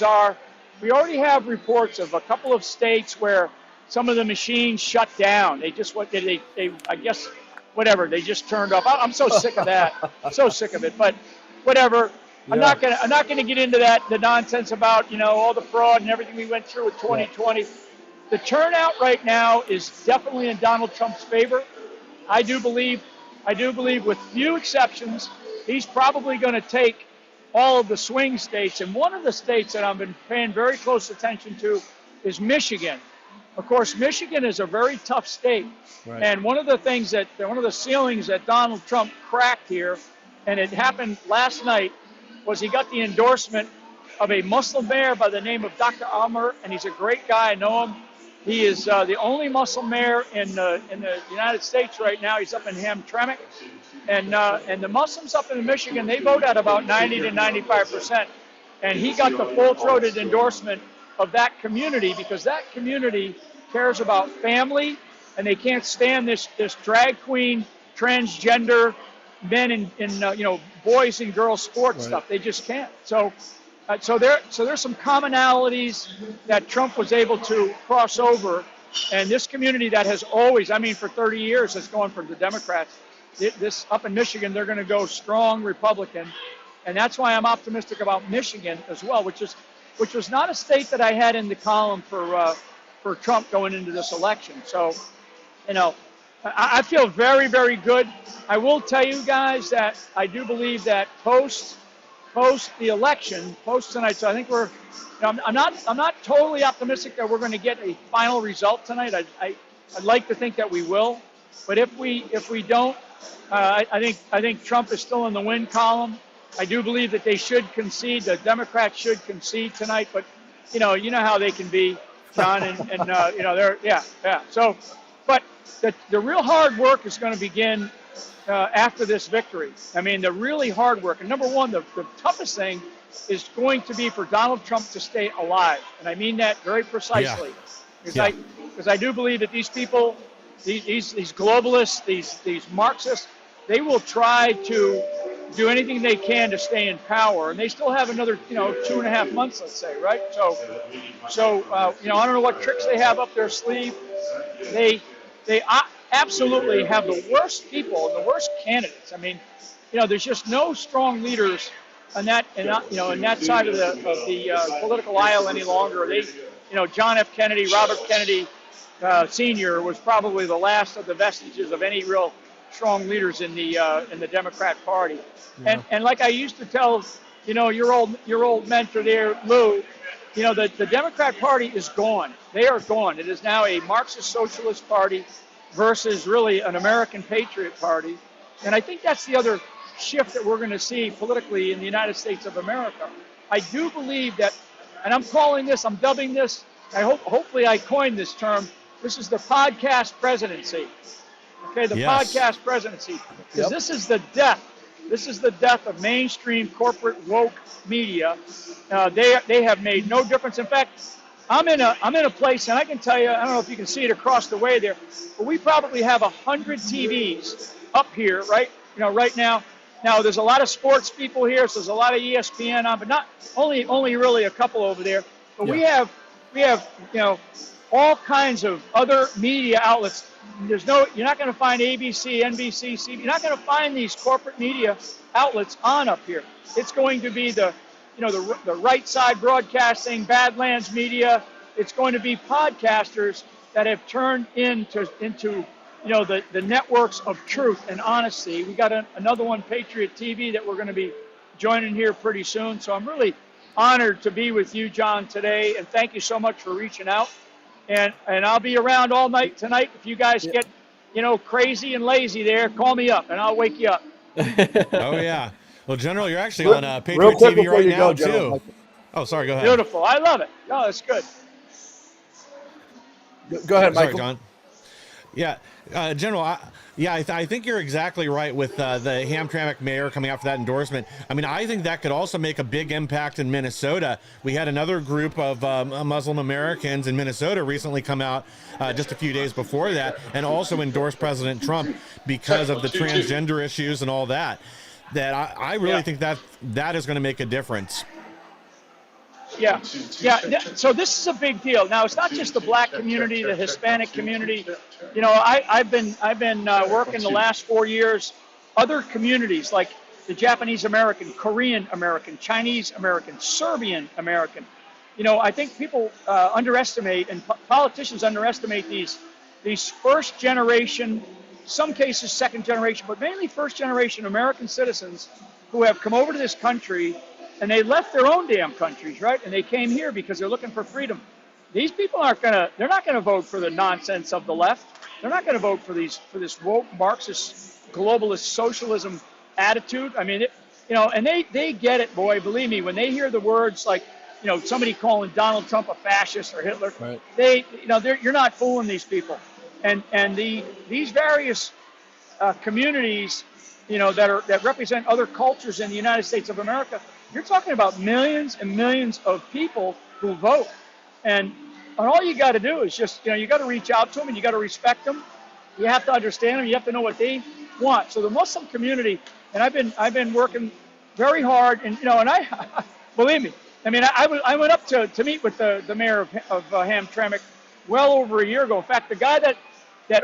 are, we already have reports of a couple of states where some of the machines shut down. They just I guess whatever, they just turned off. I'm so sick of that. I'm so sick of it. But whatever. I'm not gonna get into the nonsense about all the fraud and everything we went through with 2020. The turnout right now is definitely in Donald Trump's favor. I do believe with few exceptions, he's probably going to take all of the swing states. And one of the states that I've been paying very close attention to is Michigan. Of course, Michigan is a very tough state. Right. And one of the ceilings that Donald Trump cracked here, and it happened last night, was he got the endorsement of a Muslim mayor by the name of Dr. Amr, and he's a great guy. I know him. He is the only Muslim mayor in the United States right now. He's up in Hamtramck. And the Muslims up in Michigan, they vote at about 90 to 95%. And he got the full-throated endorsement of that community because that community cares about family, and they can't stand this drag queen, transgender men in boys and girls sports stuff. They just can't. So there's some commonalities that Trump was able to cross over, and this community that has always, for 30 years, has gone for the Democrats. This up in Michigan, they're going to go strong Republican, and that's why I'm optimistic about Michigan as well, which was not a state that I had in the column for Trump going into this election. So, I feel very, very good. I will tell you guys that I do believe that post the election, post tonight. So I think I'm not totally optimistic that we're going to get a final result tonight. I'd like to think that we will, but if we don't, I think Trump is still in the win column. I do believe that they should concede. The Democrats should concede tonight, but you know how they can be, John, and they're So, but the real hard work is going to begin after this victory. The really hard work. And number one, the toughest thing is going to be for Donald Trump to stay alive. And I mean that very precisely. Because I do believe that these people, these globalists, these Marxists, they will try to do anything they can to stay in power. And they still have another, 2.5 months, let's say, right? So I don't know what tricks they have up their sleeve. They absolutely have the worst people and the worst candidates. There's just no strong leaders on that, in that side of the political aisle any longer. John F. Kennedy, Robert Kennedy Sr. was probably the last of the vestiges of any real strong leaders in the Democrat Party. Yeah. And like I used to tell, your old mentor there, Lou, the Democrat Party is gone. They are gone. It is now a Marxist socialist party versus really an American patriot party. And I think that's the other shift that we're going to see politically in the United States of America. I do believe that, and I'm dubbing this, hopefully I coined this term, this is the podcast presidency. Okay, the podcast presidency. Because this is the death. This is the death of mainstream corporate woke media. They have made no difference. In fact, I'm in a place, and I can tell you, I don't know if you can see it across the way there, but we probably have 100 TVs up here, right now. Now there's a lot of sports people here, so there's a lot of ESPN on, but not only really a couple over there. But we have all kinds of other media outlets. You're not going to find ABC, NBC, CBS. You're not going to find these corporate media outlets on up here. It's going to be the right side broadcasting, Badlands Media. It's going to be podcasters that have turned into the networks of truth and honesty. We got another one, Patriot TV, that we're going to be joining here pretty soon. So I'm really honored to be with you, John, today, and thank you so much for reaching out. And I'll be around all night tonight. If you guys get, crazy and lazy there, call me up and I'll wake you up. Oh yeah. Well, General, you're actually on Real Patriot quick TV before right you now go, General too. Michael. Oh, sorry. Go ahead. Beautiful. I love it. No, that's good. Go ahead, Sorry, Michael. John. Yeah, General. I think you're exactly right with the Hamtramck mayor coming out for that endorsement. I mean, I think that could also make a big impact in Minnesota. We had another group of Muslim Americans in Minnesota recently come out just a few days before that and also endorse President Trump because of the transgender issues and all that. That I really think that is going to make a difference. Yeah. So this is a big deal. Now, it's not just the black community, the Hispanic community. I've been working the last 4 years, other communities like the Japanese American, Korean American, Chinese American, Serbian American. I think people underestimate, and politicians underestimate these first generation, some cases second generation, but mainly first generation American citizens who have come over to this country. And they left their own damn countries, right? And they came here because they're looking for freedom. These people they're not going to vote for the nonsense of the left. They're not going to vote for this woke Marxist globalist socialism attitude. I mean, and they get it, boy. Believe me, when they hear the words like, somebody calling Donald Trump a fascist or Hitler, right. You're not fooling these people. And these various communities, that represent other cultures in the United States of America. You're talking about millions and millions of people who vote. And all you got to do is just, you got to reach out to them and you got to respect them. You have to understand them. You have to know what they want. So the Muslim community, and I've been working very hard, and I believe me. I mean, I went up to meet with the mayor of Hamtramck well over a year ago. In fact, the guy that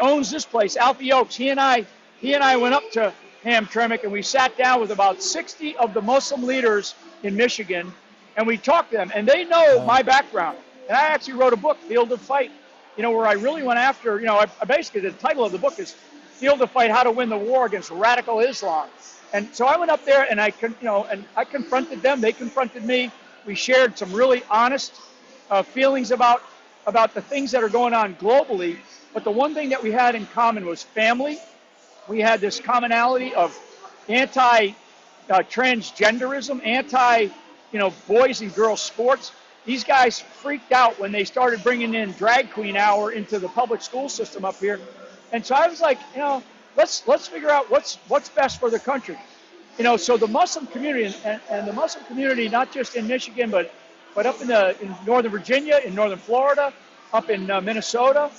owns this place, Alfie Oakes, he and I went up to Hamtramck, and we sat down with about 60 of the Muslim leaders in Michigan, and we talked to them, and they know my background. And I actually wrote a book, Field of Fight, where I really went after, I basically, the title of the book is Field of Fight, How to Win the War Against Radical Islam. And so I went up there and I confronted them, they confronted me. We shared some really honest feelings about the things that are going on globally. But the one thing that we had in common was family. We had this commonality of anti-transgenderism, boys and girls sports. These guys freaked out when they started bringing in drag queen hour into the public school system up here. And so I was like, let's figure out what's best for the country. So the Muslim community and the Muslim community, not just in Michigan, but up in Northern Virginia, in Northern Florida, up in Minnesota,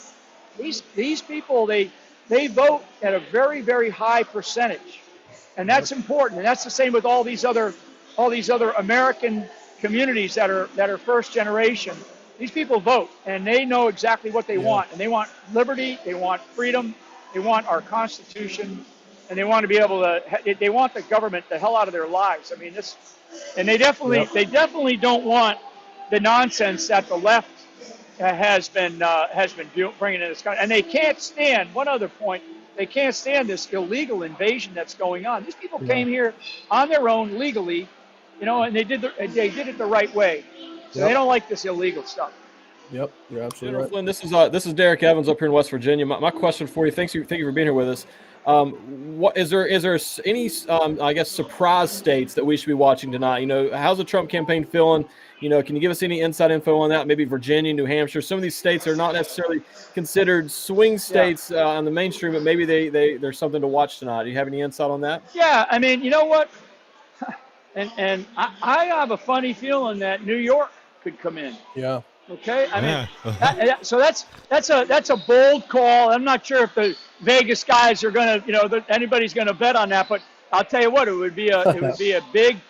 these people, they vote at a very, very high percentage, and that's important. And that's the same with all these other American communities that are first generation. These people vote, and they know exactly what they want, and they want liberty, they want freedom, they want our Constitution, and they want to be able to. They want the government the hell out of their lives. I mean, and they definitely don't want the nonsense that the left has been bringing in this country, and they can't stand. One other point, they can't stand this illegal invasion that's going on. These people came here on their own legally, and they did it the right way. So they don't like this illegal stuff. Yep, you're absolutely General right. Flynn, this is Derek Evans up here in West Virginia. My question for you, thank you for being here with us. Is there any I guess surprise states that we should be watching tonight? How's the Trump campaign feeling? Can you give us any inside info on that? Maybe Virginia, New Hampshire, some of these states are not necessarily considered swing states on the mainstream, but maybe there's something to watch tonight. Do you have any insight on that? Yeah, I mean, you know what? And I have a funny feeling that New York could come in. Yeah. Okay, I mean, so that's a bold call. I'm not sure if the Vegas guys are gonna, anybody's gonna bet on that. But I'll tell you what, it would be a big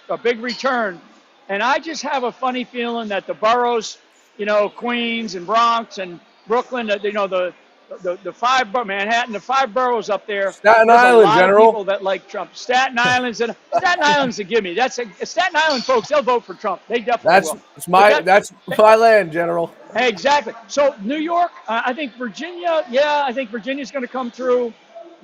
return. And I just have a funny feeling that the boroughs, Queens and Bronx and Brooklyn, the five Manhattan, the five boroughs up there. Staten Island, General. People that like Trump. Staten Island's a gimme. Staten Island folks, they'll vote for Trump. They definitely will. That's my land, General. Exactly. So New York, I think Virginia, yeah, I think Virginia's going to come through.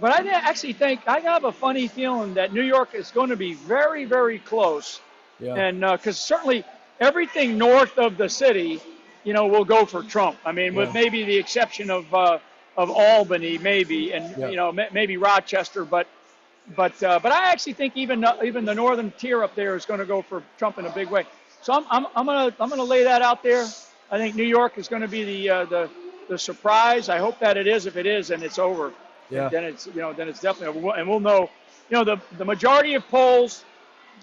But actually think, I have a funny feeling that New York is going to be very, very close. Yeah. And because certainly everything north of the city, will go for Trump. I mean, with maybe the exception of Albany, maybe, and maybe Rochester, but I actually think even the northern tier up there is going to go for Trump in a big way. So I'm gonna lay that out there. I think New York is going to be the surprise. I hope that it is. If it is, and it's over. Yeah. Then it's definitely over, and we'll know. The majority of polls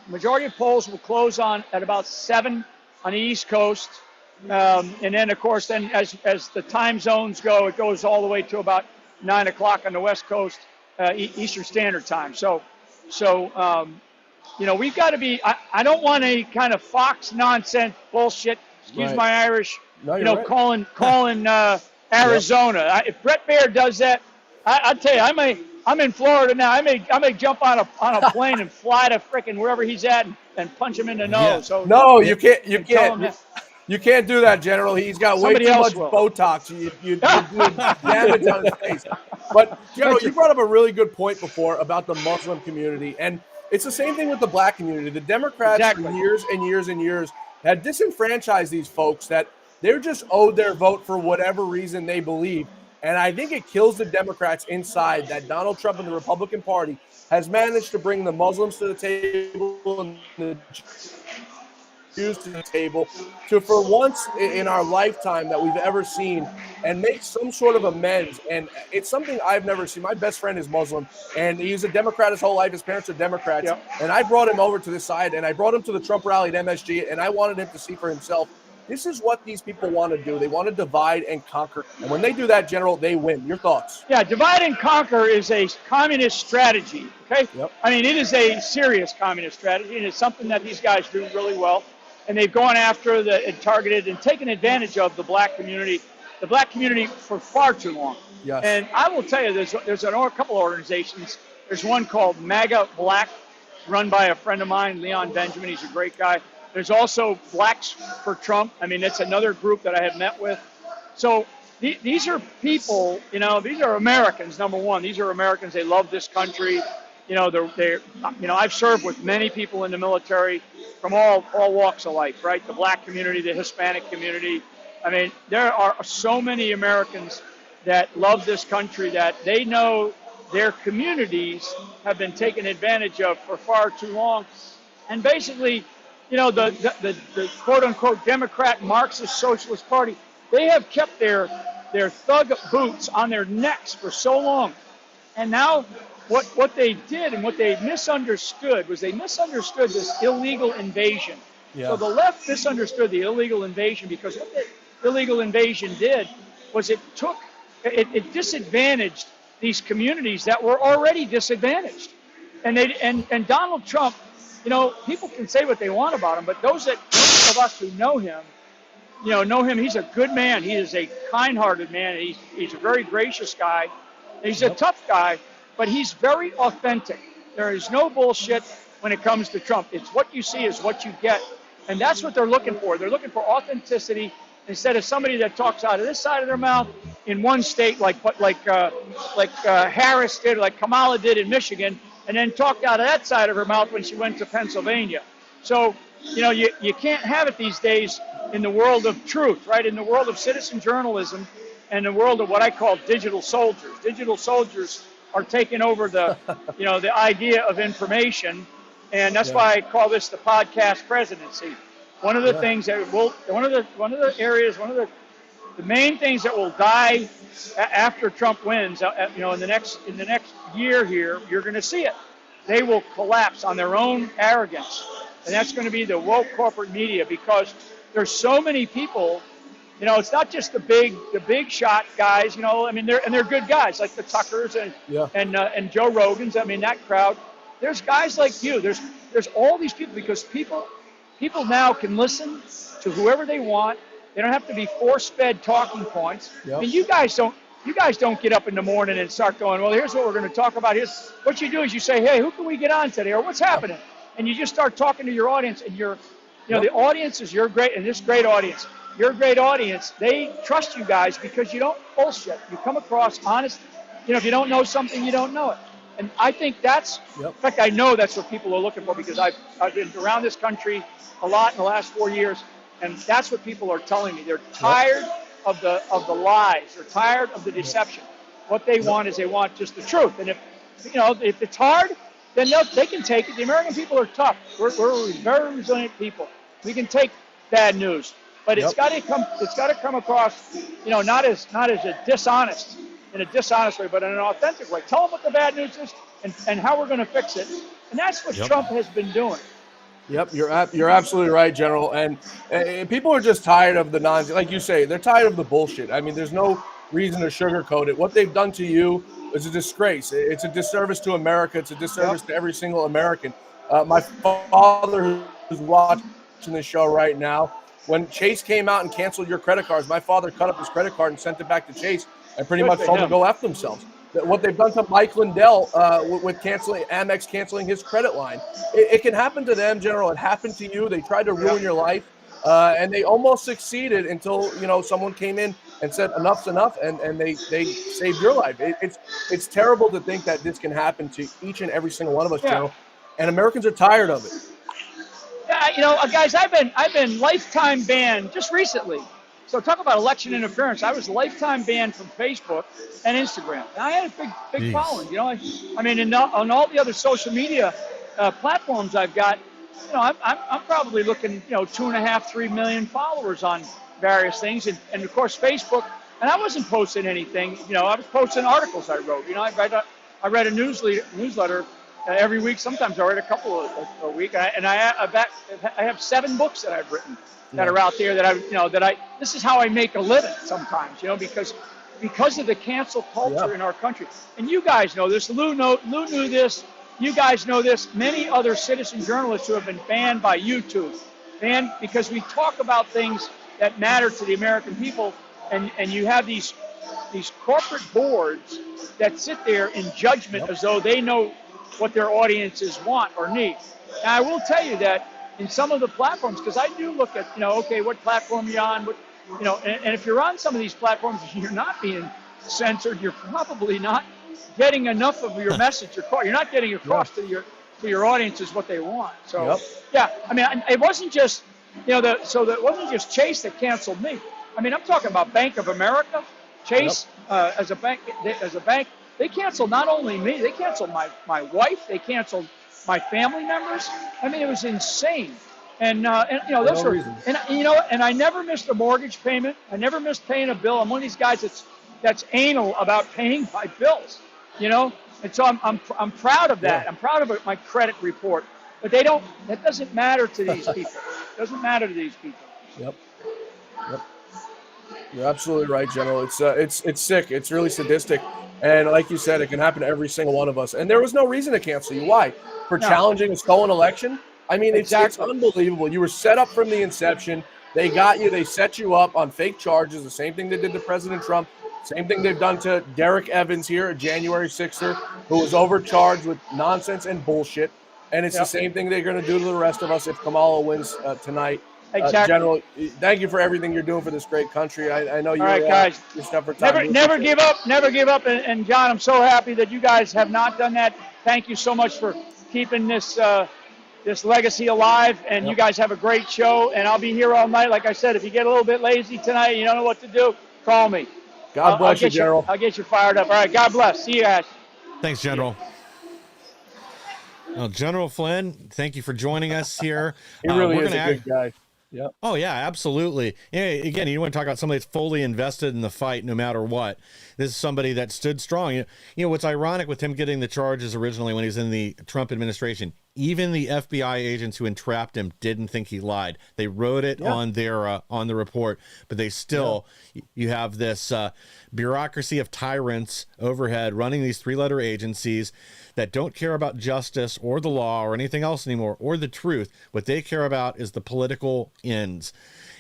will close at about 7 on the East Coast, and then of course as the time zones go, it goes all the way to about 9 o'clock on the West Coast, Eastern Standard Time. So we've got to be. I don't want any kind of Fox nonsense bullshit. Excuse my Irish. No, you're right. calling Arizona. If Brett Baird does that, I tell you, I'm in Florida now. I may jump on a plane and fly to frickin' wherever he's at and punch him in the nose. Yeah. So no, you can't. You can't do that, General. He's got way too much Botox. You do damage on his face. But General, you brought up a really good point before about the Muslim community, and it's the same thing with the Black community. The Democrats for years and years and years had disenfranchised these folks that they're just owed their vote for whatever reason they believe. And I think it kills the Democrats inside that Donald Trump and the Republican Party has managed to bring the Muslims to the table and the Jews to the table to, for once in our lifetime that we've ever seen, and make some sort of amends. And it's something I've never seen. My best friend is Muslim, and he's a Democrat his whole life. His parents are Democrats. Yep. And I brought him over to this side, and I brought him to the Trump rally at MSG, and I wanted him to see for himself. This is what these people want to do. They want to divide and conquer. And when they do that, General, they win. Your thoughts? Yeah, divide and conquer is a communist strategy, okay? Yep. I mean, it is a serious communist strategy, and it's something that these guys do really well. And they've gone after and targeted and taken advantage of the Black community for far too long. Yes. And I will tell you, there's a couple of organizations. There's one called MAGA Black, run by a friend of mine, Leon Benjamin. He's a great guy. There's also Blacks for Trump. I mean, it's another group that I have met with. So these are people, these are Americans, number one. These are Americans. They love this country. I've served with many people in the military from all walks of life, right? The Black community, the Hispanic community. I mean, there are so many Americans that love this country that they know their communities have been taken advantage of for far too long. And basically, the quote-unquote Democrat Marxist Socialist Party, they have kept their thug boots on their necks for so long. And now what they did and what they misunderstood was they misunderstood this illegal invasion. Yeah. So the left misunderstood the illegal invasion because what the illegal invasion did was it disadvantaged these communities that were already disadvantaged. And Donald Trump, people can say what they want about him, but those of us who know him, he's a good man. He is a kind-hearted man. He's a very gracious guy. He's a tough guy, but he's very authentic. There is no bullshit when it comes to Trump. It's what you see is what you get, and that's what they're looking for. They're looking for authenticity instead of somebody that talks out of this side of their mouth in one state, like Harris did, like Kamala did in Michigan, and then talked out of that side of her mouth when she went to Pennsylvania. So, you can't have it these days in the world of truth, right? In the world of citizen journalism and the world of what I call digital soldiers. Digital soldiers are taking over the idea of information, and that's why I call this the podcast presidency. One of the things that the main things that will die after Trump wins, in the next year here, you're going to see it. They will collapse on their own arrogance, and that's going to be the woke corporate media, because there's so many people. It's not just the big shot guys. They're good guys like the Tuckers and Joe Rogans. I mean, that crowd. There's guys like you. There's all these people, because people now can listen to whoever they want. They don't have to be force-fed talking points. Yep. I mean, you guys don't get up in the morning and start going, well, here's what we're going to talk about. Here's what you do is you say, hey, who can we get on today, or what's happening? And you just start talking to your audience, and the audience is this great audience. you're a great audience. They trust you guys because you don't bullshit. You come across honest. If you don't know something, you don't know it. And I think that's, in fact, I know that's what people are looking for because I've been around this country a lot in the last 4 years, and that's what people are telling me. They're tired of the lies. They're tired of the deception. What they want is they want just the truth. And if it's hard, then they can take it. The American people are tough. We're very resilient people. We can take bad news, but it's got to come. It's got to come across, not as a dishonest, in a dishonest way, but in an authentic way. Tell them what the bad news is and how we're going to fix it. And that's what Trump has been doing. Yep, you're absolutely right, General. And people are just tired of the nonsense. Like you say, they're tired of the bullshit. I mean, there's no reason to sugarcoat it. What they've done to you is a disgrace. It's a disservice to America. It's a disservice to every single American. My father, who's watching this show right now, when Chase came out and canceled your credit cards, my father cut up his credit card and sent it back to Chase and pretty much told him to go F themselves. What they've done to Mike Lindell with canceling Amex, canceling his credit line. It can happen to them, General. It happened to you. They tried to ruin your life, and they almost succeeded until someone came in and said enough's enough, and they saved your life. It's terrible to think that this can happen to each and every single one of us, General. And Americans are tired of it. Yeah, guys, I've been lifetime banned just recently. So talk about election interference. I was lifetime banned from Facebook and Instagram. And I had a big following. I mean, on all the other social media platforms I've got, I'm probably looking, 2.5, 3 million followers on various things, and of course Facebook. And I wasn't posting anything. I was posting articles I wrote. I read a newsletter every week. Sometimes I read a couple a week. And I have 7 books that I've written that are out there that this is how I make a living sometimes, because of the cancel culture in our country. And you guys know this. Lou knew this. You guys know this. Many other citizen journalists who have been banned by YouTube, banned because we talk about things that matter to the American people, and you have these corporate boards that sit there in judgment as though they know what their audiences want or need. Now, I will tell you that in some of the platforms, because I do look at, what platform you're on, and if you're on some of these platforms and you're not being censored, you're probably not getting enough of your message. You're not getting across to your audiences what they want. So, I mean, it wasn't just, it wasn't just Chase that canceled me. I mean, I'm talking about Bank of America, Chase, as a bank, they canceled not only me, they canceled my wife, they canceled my family members. I mean, it was insane. And those were, and I never missed a mortgage payment. I never missed paying a bill. I'm one of these guys that's anal about paying my bills, And so I'm proud of that. I'm proud of my credit report. But that doesn't matter to these people. It doesn't matter to these people. Yep. You're absolutely right, General. It's sick. It's really sadistic. And like you said, it can happen to every single one of us. And there was no reason to cancel you. Why? For challenging a stolen election? I mean, it's unbelievable. You were set up from the inception. They got you. They set you up on fake charges. The same thing they did to President Trump. Same thing they've done to Derek Evans here, a January 6er, who was overcharged with nonsense and bullshit. And it's the same thing they're going to do to the rest of us if Kamala wins tonight. Exactly. General, thank you for everything you're doing for this great country. I know you're all right, guys. Your stuff for time. Never give up. Never give up. And John, I'm so happy that you guys have not done that. Thank you so much for keeping this legacy alive. And you guys have a great show. And I'll be here all night. Like I said, if you get a little bit lazy tonight, you don't know what to do, call me. God bless you, General. I'll get you fired up. All right. God bless. See you guys. Thanks, General. Well, General Flynn, thank you for joining us here. He really is a good guy. Yeah. Oh, yeah, absolutely. Yeah, again, you want to talk about somebody that's fully invested in the fight no matter what. This is somebody that stood strong. What's ironic with him getting the charges originally when he was in the Trump administration, even the FBI agents who entrapped him didn't think he lied. They wrote it on their on the report, but they still, you have this bureaucracy of tyrants overhead running these 3-letter agencies that don't care about justice or the law or anything else anymore or the truth. What they care about is the political ends.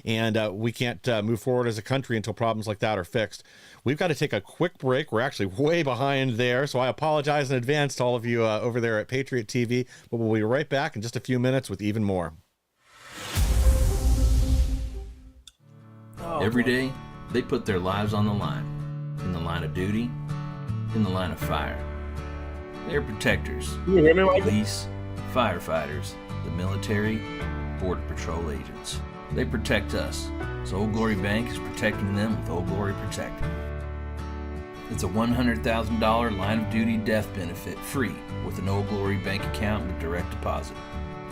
And we can't move forward as a country until problems like that are fixed. We've got to take a quick break. We're actually way behind there, so I apologize in advance to all of you over there at Patriot TV, but we'll be right back in just a few minutes with even more. Every day, they put their lives on the line, in the line of duty, in the line of fire. They are protectors, Can you hear me, Mike? police, firefighters, the military, border patrol agents. They protect us, so Old Glory Bank is protecting them with Old Glory Protect. It's a $100,000 line of duty death benefit free with an Old Glory Bank account with direct deposit.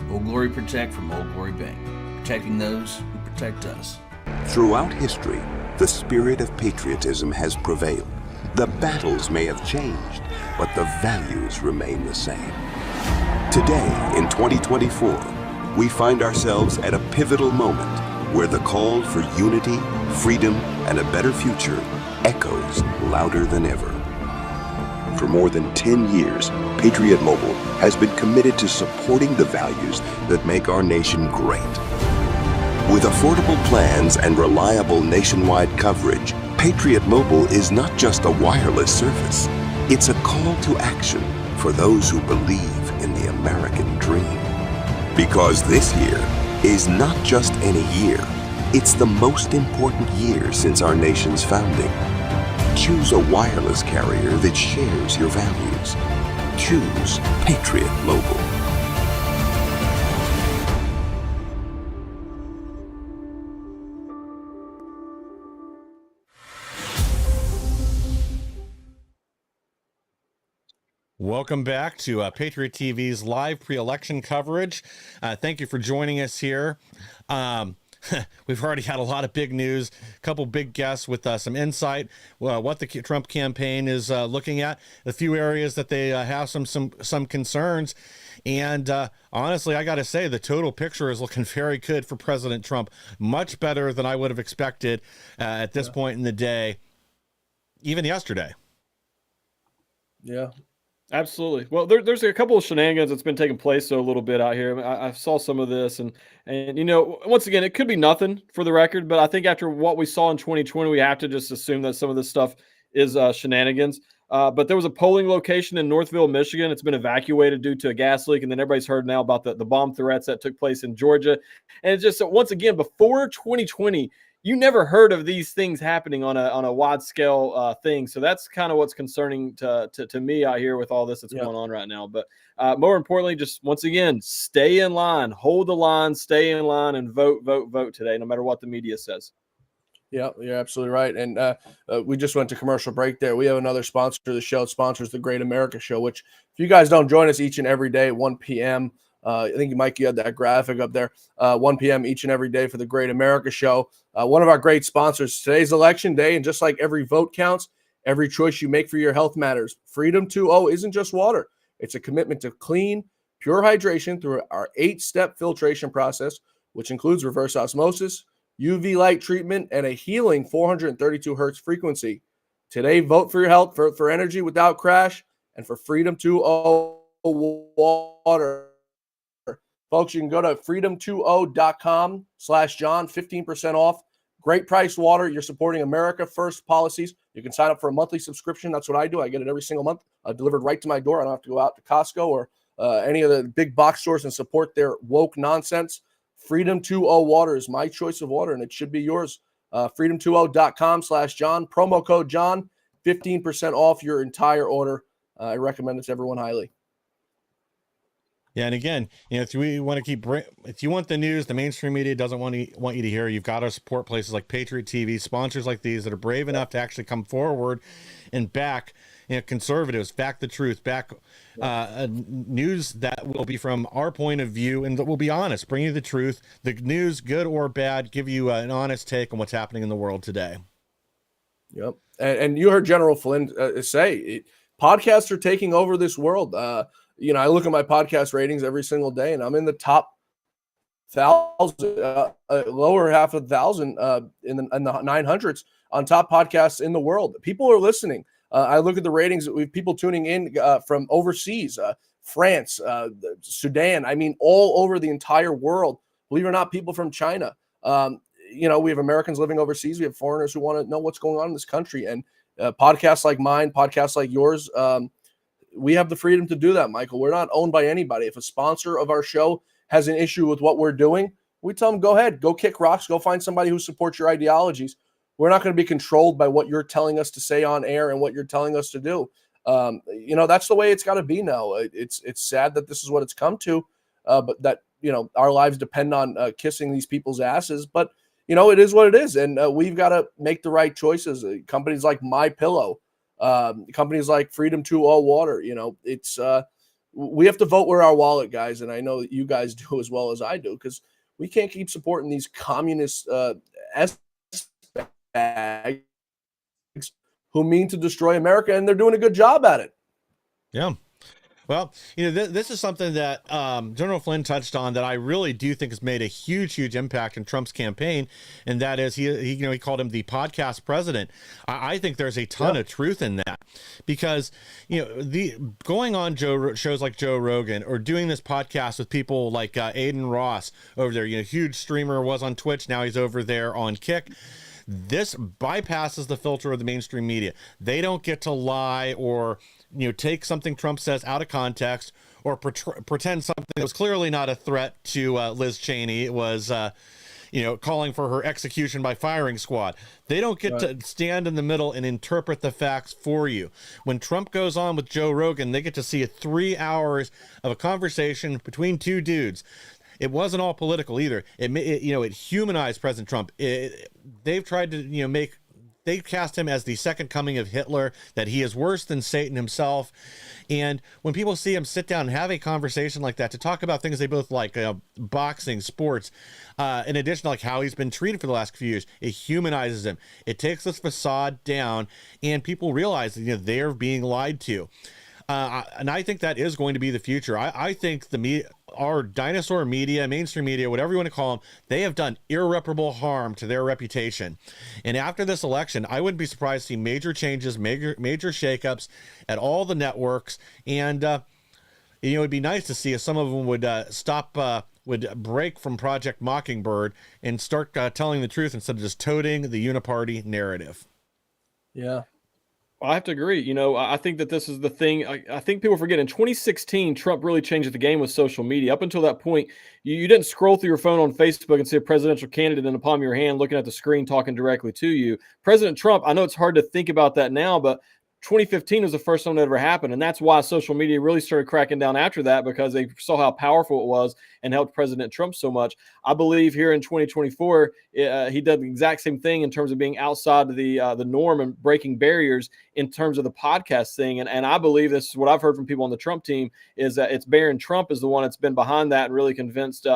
Old Glory Protect from Old Glory Bank, protecting those who protect us. Throughout history, the spirit of patriotism has prevailed. The battles may have changed, but the values remain the same. Today, in 2024, we find ourselves at a pivotal moment where the call for unity, freedom, and a better future echoes louder than ever. For more than 10 years, Patriot Mobile has been committed to supporting the values that make our nation great. With affordable plans and reliable nationwide coverage, Patriot Mobile is not just a wireless service. It's a call to action for those who believe in the American dream. Because this year is not just any year, it's the most important year since our nation's founding. Choose a wireless carrier that shares your values. Choose Patriot Mobile. Welcome back to Patriot TV's live pre-election coverage. Thank you for joining us here. We've already had a lot of big news, a couple big guests with some insight, what the Trump campaign is looking at, a few areas that they have some concerns. And honestly, I got to say, the total picture is looking very good for President Trump, much better than I would have expected at this point in the day, even yesterday. Yeah. Absolutely. Well, there's a couple of shenanigans that's been taking place a little bit out here. I saw some of this, and once again, it could be nothing for the record, but I think after what we saw in 2020, we have to just assume that some of this stuff is shenanigans. But there was a polling location in Northville, Michigan. It's been evacuated due to a gas leak, and then everybody's heard now about the bomb threats that took place in Georgia. And it's just once again, before 2020. You never heard of these things happening on a wide scale thing. So that's kind of what's concerning to me out here with all this that's going on right now. But more importantly, just once again, stay in line, hold the line, stay in line, and vote today, no matter what the media says. Yeah, you're absolutely right. And we just went to commercial break there. We have another sponsor of the show. It sponsors the Great America Show, which if you guys don't join us each and every day at 1 p.m., I think, Mike, you had that graphic up there, 1 p.m. each and every day for the Great America Show. One of our great sponsors. Today's election day, and just like every vote counts, every choice you make for your health matters. Freedom 2.0 isn't just water. It's a commitment to clean, pure hydration through our 8-step filtration process, which includes reverse osmosis, UV light treatment, and a healing 432 hertz frequency. Today, vote for your health, for energy without crash, and for Freedom 2.0 water. Folks, you can go to freedom20.com/John, 15% off. Great price water. You're supporting America First policies. You can sign up for a monthly subscription. That's what I do. I get it every single month delivered right to my door. I don't have to go out to Costco or any of the big box stores and support their woke nonsense. Freedom 2.0 water is my choice of water, and it should be yours. Freedom20.com/John. Promo code John, 15% off your entire order. I recommend it to everyone highly. Yeah, and again, if you want the news the mainstream media doesn't want you to hear, you've got to support places like Patriot TV, sponsors like these that are brave enough to actually come forward and back conservatives, back the truth, back news that will be from our point of view and that will be honest, bring you the truth, the news, good or bad, give you an honest take on what's happening in the world today. Yep, and you heard General Flynn say podcasts are taking over this world. I look at my podcast ratings every single day, and I'm in the top 1,000, lower half of 1,000 in the 900s on top podcasts in the world. People are listening. I look at the ratings. We have people tuning in from overseas, France, Sudan. I mean, all over the entire world. Believe it or not, people from China. We have Americans living overseas. We have foreigners who want to know what's going on in this country. And podcasts like mine, podcasts like yours, we have the freedom to do that, Michael. We're not owned by anybody. If a sponsor of our show has an issue with what we're doing, We tell them, go ahead, go kick rocks, go find somebody who supports your ideologies. We're not going to be controlled by what you're telling us to say on air and what you're telling us to do. That's the way it's got to be now. It's sad that this is what it's come to, but that, our lives depend on kissing these people's asses. But, it is what it is. And we've got to make the right choices. Companies like MyPillow, companies like Freedom to All Water, we have to vote with our wallet, guys. And I know that you guys do as well as I do, because we can't keep supporting these communist bags who mean to destroy America, and they're doing a good job at it. Yeah. Well, this is something that General Flynn touched on that I really do think has made a huge impact in Trump's campaign, and that is he called him the podcast president. I think there's a ton of truth in that, because going on shows like Joe Rogan, or doing this podcast with people like Aiden Ross over there, huge streamer, was on Twitch, now he's over there on Kick. This bypasses the filter of the mainstream media. They don't get to lie or take something Trump says out of context, or pretend something that was clearly not a threat to Liz Cheney. It was, calling for her execution by firing squad. They don't get to stand in the middle and interpret the facts for you. When Trump goes on with Joe Rogan, they get to see 3 hours of a conversation between two dudes. It wasn't all political either. It humanized President Trump. They've tried to, they cast him as the second coming of Hitler, that he is worse than Satan himself. And when people see him sit down and have a conversation like that to talk about things they both like, boxing, sports, in addition to like how he's been treated for the last few years, it humanizes him. It takes this facade down, and people realize that they're being lied to. And I think that is going to be the future. I think our dinosaur media, mainstream media, whatever you want to call them, they have done irreparable harm to their reputation. And after this election, I wouldn't be surprised to see major changes, major shakeups at all the networks. And, it'd be nice to see if some of them would would break from Project Mockingbird and start telling the truth instead of just toting the uniparty narrative. Yeah. I have to agree. I think that this is the thing. I think people forget in 2016, Trump really changed the game with social media. Up until that point, you didn't scroll through your phone on Facebook and see a presidential candidate in the palm of your hand looking at the screen talking directly to you. President Trump, I know it's hard to think about that now, but 2015 was the first time that ever happened. And that's why social media really started cracking down after that, because they saw how powerful it was and helped President Trump so much. I believe here in 2024, he did the exact same thing in terms of being outside of the norm and breaking barriers in terms of the podcast thing. And I believe this is what I've heard from people on the Trump team, is that it's Barron Trump is the one that's been behind that and really convinced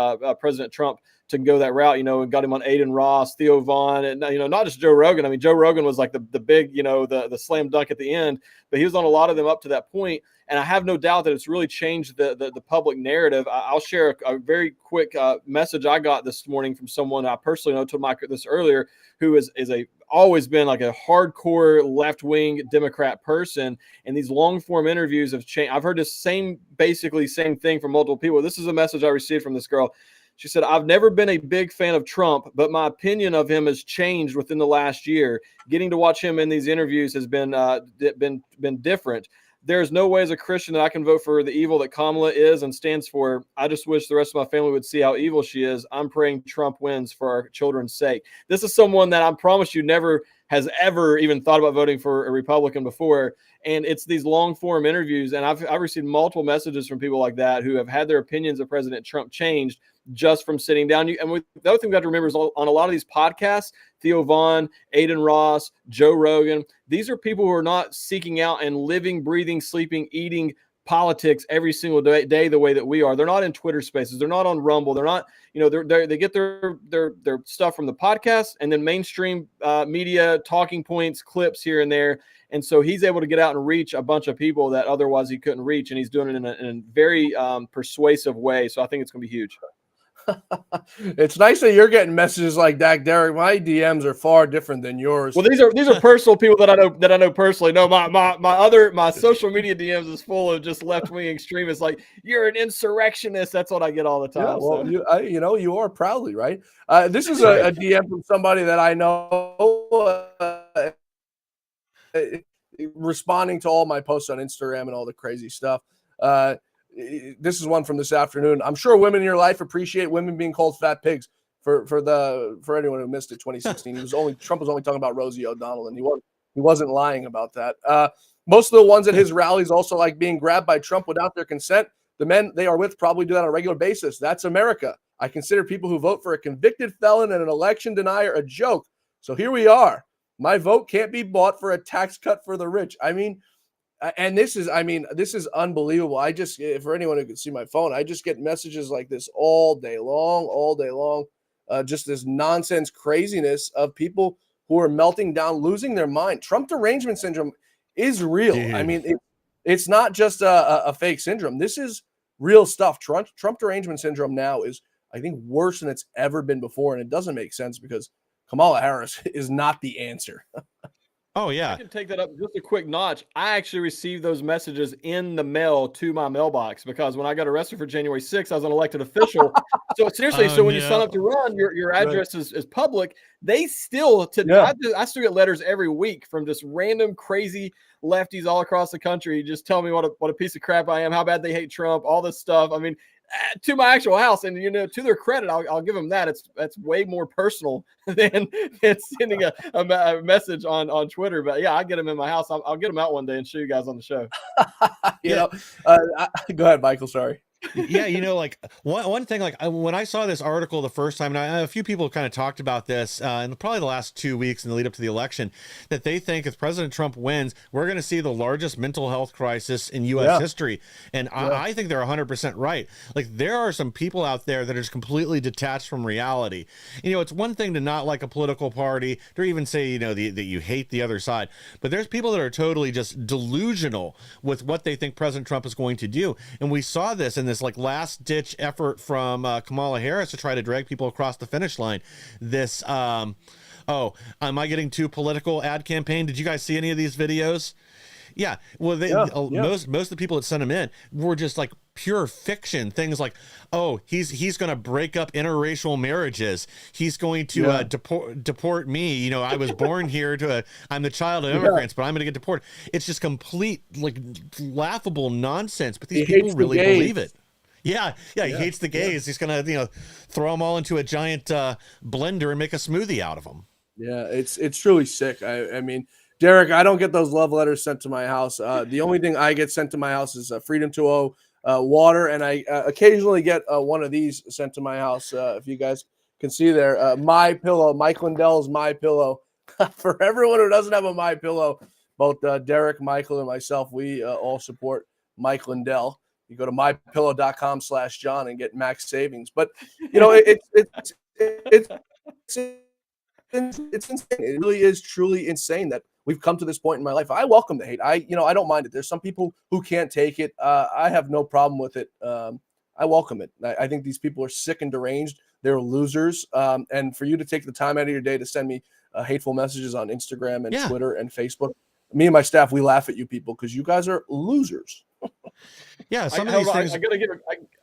President Trump to go that route, and got him on Aiden Ross, Theo Vaughn, and, not just Joe Rogan. I mean, Joe Rogan was like the big, the slam dunk at the end, but he was on a lot of them up to that point. And I have no doubt that it's really changed the public narrative. I'll share a very quick message I got this morning from someone I personally know, told Mike this earlier, who is always been like a hardcore left-wing Democrat person. And these long-form interviews have changed. I've heard the basically same thing from multiple people. This is a message I received from this girl. She said, "I've never been a big fan of Trump, but my opinion of him has changed within the last year. Getting to watch him in these interviews has been different. There's no way as a Christian that I can vote for the evil that Kamala is and stands for. I just wish the rest of my family would see how evil she is. I'm praying Trump wins for our children's sake." This is someone that I promise you never has ever even thought about voting for a Republican before. And it's these long form interviews. And I've received multiple messages from people like that who have had their opinions of President Trump changed just from sitting down. The other thing we have to remember is on a lot of these podcasts, Theo Vaughn, Aiden Ross, Joe Rogan, these are people who are not seeking out and living, breathing, sleeping, eating politics every single day the way that we are. They're not in Twitter spaces. They're not on Rumble. They're not, they get their stuff from the podcast and then mainstream media talking points, clips here and there. And so he's able to get out and reach a bunch of people that otherwise he couldn't reach. And he's doing it in a very persuasive way. So I think it's going to be huge. It's nice that you're getting messages like that, Derek. My DMs are far different than yours. Well, these are personal people that I know personally. No, my social media DMs is full of just left wing extremists. Like, you're an insurrectionist. That's what I get all the time. Yeah, well, so. You are proudly right. This is a DM from somebody that I know, responding to all my posts on Instagram and all the crazy stuff. this is one from this afternoon. I'm sure women in your life appreciate women being called fat pigs. For anyone who missed it, 2016, Trump was only talking about Rosie O'Donnell, and he wasn't lying about that. Most of the ones at his rallies also like being grabbed by Trump without their consent. The men they are with probably do that on a regular basis. That's America. I consider people who vote for a convicted felon and an election denier a joke. So here we are. My vote can't be bought for a tax cut for the rich. I mean, and this is unbelievable. For anyone who can see my phone, I just get messages like this all day long. Just this nonsense craziness of people who are melting down, losing their mind. Trump derangement syndrome is real. Dude. I mean, it's not just a fake syndrome. This is real stuff. Trump derangement syndrome now is, I think, worse than it's ever been before. And it doesn't make sense because Kamala Harris is not the answer. Oh, yeah. I can take that up just a quick notch. I actually received those messages in the mail to my mailbox because when I got arrested for January 6th, I was an elected official. So seriously, when you sign up to run, your address is public. They still, I still get letters every week from just random crazy lefties all across the country just telling me what a piece of crap I am, how bad they hate Trump, all this stuff. I mean, to my actual house, and to their credit, I'll give them that. That's way more personal than sending a message on Twitter. But yeah, I get them in my house. I'll get them out one day and show you guys on the show. Go ahead, Michael. Sorry. Yeah, like one thing, like when I saw this article the first time, and a few people kind of talked about this in probably the last 2 weeks in the lead up to the election, that they think if President Trump wins, we're going to see the largest mental health crisis in U.S. history. And I think they're 100% right. Like there are some people out there that are just completely detached from reality. It's one thing to not like a political party, or even say, that you hate the other side, but there's people that are totally just delusional with what they think President Trump is going to do. And we saw this in this like last ditch effort from Kamala Harris to try to drag people across the finish line. This, am I getting too political ad campaign? Did you guys see any of these videos? Yeah. Well, most of the people that sent them in were just like pure fiction. Things like, he's going to break up interracial marriages. He's going to deport me. I was born here I'm the child of immigrants, but I'm going to get deported. It's just complete like laughable nonsense. But these people really believe it. Yeah, he hates the gays. He's gonna, throw them all into a giant blender and make a smoothie out of them. Yeah, it's truly sick. I mean, Derek, I don't get those love letters sent to my house. The only thing I get sent to my house is Freedom 2.0 water, and I occasionally get one of these sent to my house. If you guys can see there, My Pillow, Mike Lindell's My Pillow. For everyone who doesn't have a My Pillow, both Derek, Michael, and myself, we all support Mike Lindell. You go to mypillow.com/John and get max savings. But it's insane. It really is truly insane that we've come to this point in my life. I welcome the hate. I don't mind it. There's some people who can't take it. I have no problem with it. I welcome it. I think these people are sick and deranged. They're losers. And for you to take the time out of your day to send me hateful messages on Instagram and Twitter and Facebook, me and my staff, we laugh at you people because you guys are losers. Yeah, some of these things. I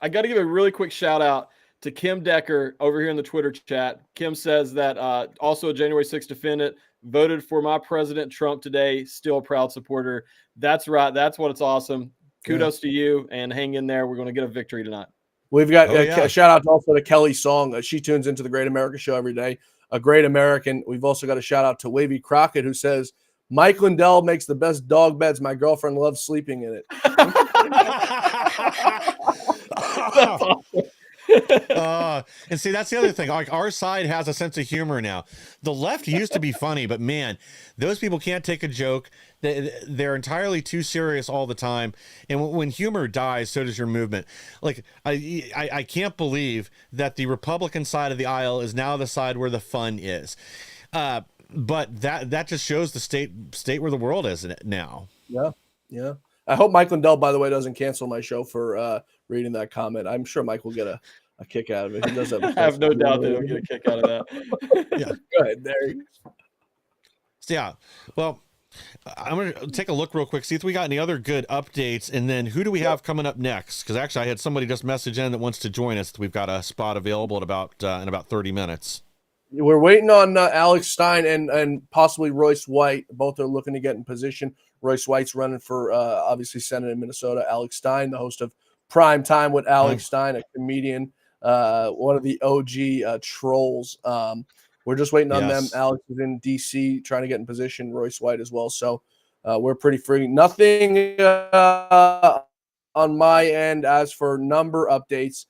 gotta give a really quick shout out to Kim Decker over here in the Twitter chat. Kim says that also a January 6th defendant, voted for my President Trump today, still a proud supporter. That's right. That's what it's awesome. Kudos to you, and hang in there. We're going to get a victory tonight. We've got a shout out also to Kelly Song. She tunes into the Great America Show every day. A great American. We've also got a shout out to Wavy Crockett, who says, Mike Lindell makes the best dog beds. My girlfriend loves sleeping in it. And see, that's the other thing. Like our side has a sense of humor now. The left used to be funny, but man, those people can't take a joke. They're entirely too serious all the time. And when humor dies, so does your movement. Like I can't believe that the Republican side of the aisle is now the side where the fun is. But that just shows the state where the world is now. Yeah. I hope Mike Lindell, by the way, doesn't cancel my show for reading that comment. I'm sure Mike will get a kick out of it. He does have I have no doubt that he'll get a kick out of that. Yeah. Go ahead, there. Yeah. Well, I'm going to take a look real quick, see if we got any other good updates, and then who do we have coming up next? Because actually I had somebody just message in that wants to join us. We've got a spot available at in about 30 minutes. We're waiting on Alex Stein and possibly Royce White. Both are looking to get in position. Royce White's running for obviously Senate in Minnesota. Alex Stein, the host of Prime Time with Alex Stein, a comedian, one of the OG trolls. We're just waiting on them. Yes. Alex is in DC trying to get in position. Royce White as well. So we're pretty free. Nothing on my end as for number updates.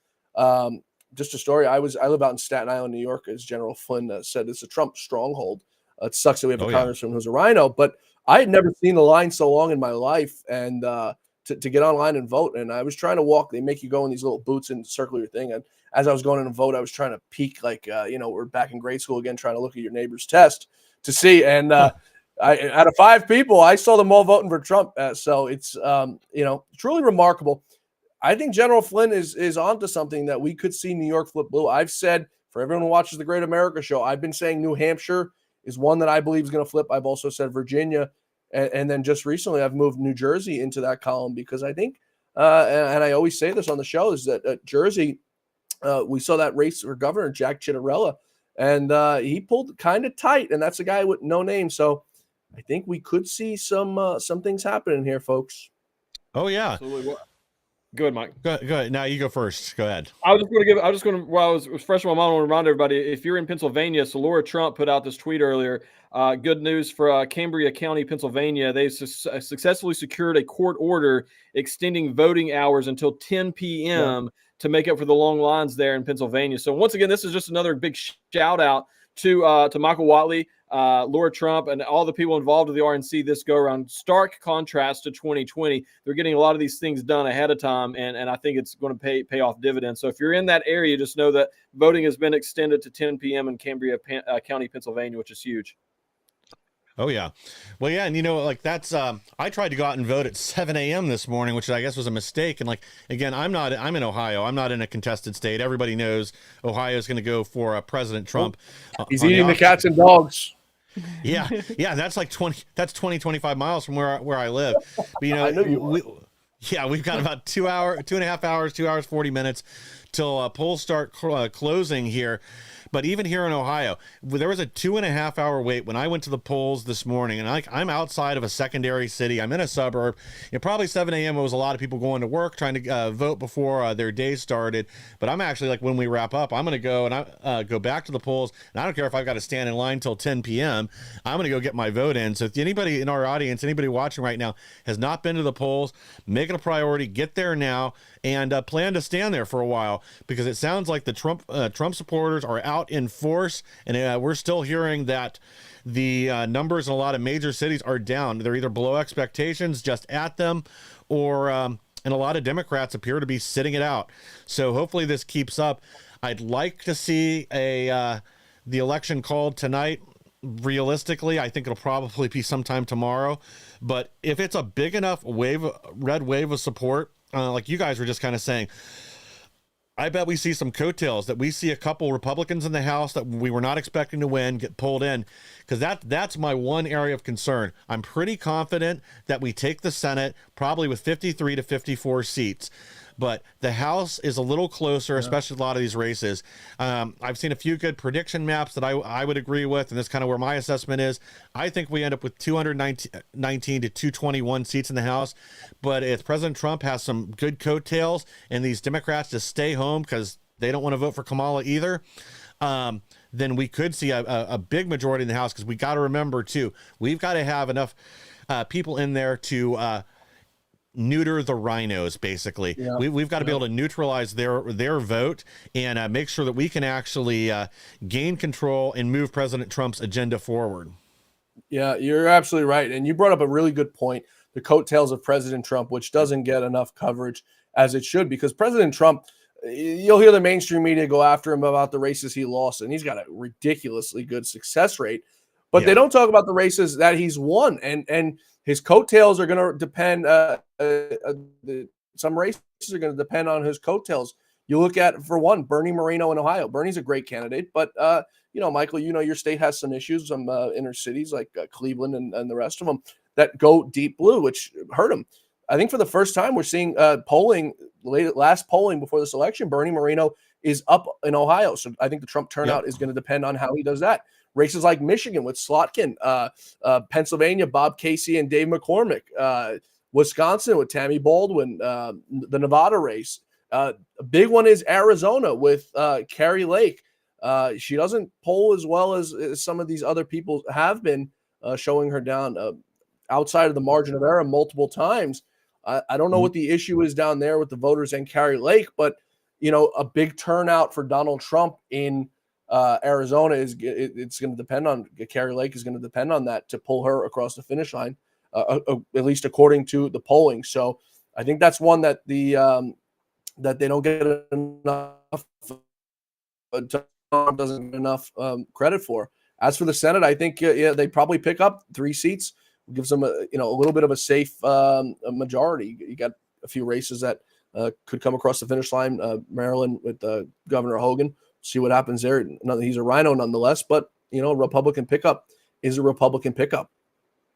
Just a story. I live out in Staten Island, New York, as General Flynn said. It's a Trump stronghold. It sucks that we have a congressman who's a rhino, but I had never seen the line so long in my life, and to get online and vote. And I was trying to walk. They make you go in these little boots and circle your thing. And as I was going in and vote, I was trying to peek, like we're back in grade school again, trying to look at your neighbor's test to see. And out of 5 people, I saw them all voting for Trump. So it's truly remarkable. I think General Flynn is onto something that we could see New York flip blue. I've said, for everyone who watches the Great America Show, I've been saying New Hampshire is one that I believe is going to flip. I've also said Virginia. And then just recently I've moved New Jersey into that column because I think, and I always say this on the show, is that Jersey, we saw that race for governor, Jack Ciattarella, and he pulled kind of tight. And that's a guy with no name. So I think we could see some things happening here, folks. Oh, yeah. Absolutely. Go ahead, Mike. Go ahead. Now you go first. Go ahead. While it was fresh in my mind, I want to remind everybody, if you're in Pennsylvania, so Laura Trump put out this tweet earlier. Good news for Cambria County, Pennsylvania. They successfully secured a court order extending voting hours until 10 p.m. to make up for the long lines there in Pennsylvania. So once again, this is just another big shout out to Michael Whatley, Laura Trump, and all the people involved with the RNC this go around. Stark contrast to 2020. They're getting a lot of these things done ahead of time, and I think it's going to pay off dividends. So if you're in that area, just know that voting has been extended to 10 p.m. in Cambria County, Pennsylvania, which is huge. Oh, yeah. Well, yeah. And, that's I tried to go out and vote at 7 a.m. this morning, which I guess was a mistake. And, again, I'm in Ohio. I'm not in a contested state. Everybody knows Ohio is going to go for President Trump. He's eating the cats and dogs. Yeah. That's 25 miles from where I live. But, I know you we've got about 2.5 hours, 2 hours, 40 minutes till polls start closing here. But even here in Ohio, there was a 2.5 hour wait when I went to the polls this morning, and I'm outside of a secondary city. I'm in a suburb. Probably 7 a.m. It was a lot of people going to work, trying to vote before their day started. But I'm actually, when we wrap up, I'm going to go and I go back to the polls, and I don't care if I've got to stand in line till 10 p.m. I'm going to go get my vote in. So if anybody in our audience, anybody watching right now, has not been to the polls, make it a priority. Get there now and plan to stand there for a while, because it sounds like the Trump supporters are out in force, and we're still hearing that the numbers in a lot of major cities are down. They're either below expectations, just at them, or and a lot of Democrats appear to be sitting it out. So hopefully this keeps up. I'd like to see the election called tonight. Realistically, I think it'll probably be sometime tomorrow. But if it's a big enough red wave of support, like you guys were just kind of saying, I bet we see some coattails, that we see a couple Republicans in the House that we were not expecting to win get pulled in, because that's my one area of concern. I'm pretty confident that we take the Senate probably with 53 to 54 seats. But the House is a little closer, especially a lot of these races. I've seen a few good prediction maps that I would agree with, and that's kind of where my assessment is. I think we end up with 219 to 221 seats in the House. But if President Trump has some good coattails and these Democrats just stay home because they don't want to vote for Kamala either, then we could see a big majority in the House, because we got to remember, too, we've got to have enough people in there to neuter the rhinos, basically. Yeah. We've got to be able to neutralize their vote and make sure that we can actually gain control and move President Trump's agenda forward. Yeah, you're absolutely right. And you brought up a really good point, the coattails of President Trump, which doesn't get enough coverage as it should, because President Trump, you'll hear the mainstream media go after him about the races he lost, and he's got a ridiculously good success rate, but they don't talk about the races that he's won. And his coattails are going to depend. Some races are going to depend on his coattails. You look at, for one, Bernie Moreno in Ohio. Bernie's a great candidate, but Michael, your state has some issues, some inner cities like Cleveland and the rest of them that go deep blue, which hurt him. I think for the first time we're seeing last polling before this election, Bernie Moreno is up in Ohio. So I think the Trump turnout is going to depend on how he does that. Races like Michigan with Slotkin, Pennsylvania, Bob Casey and Dave McCormick, Wisconsin with Tammy Baldwin, the Nevada race. A big one is Arizona with Carrie Lake. She doesn't poll as well as some of these other people have been, showing her down outside of the margin of error multiple times. I don't know what the issue is down there with the voters and Carrie Lake, but a big turnout for Donald Trump in Arizona it's going to depend on Carrie Lake is going to depend on that to pull her across the finish line, at least according to the polling. So I think that's one that that they don't get enough doesn't get enough credit for. As for the Senate, I think they probably pick up 3 seats, gives them a little bit of a safe majority. You got a few races that could come across the finish line. Maryland with Governor Hogan. See what happens there. He's a rhino nonetheless, but Republican pickup is a Republican pickup.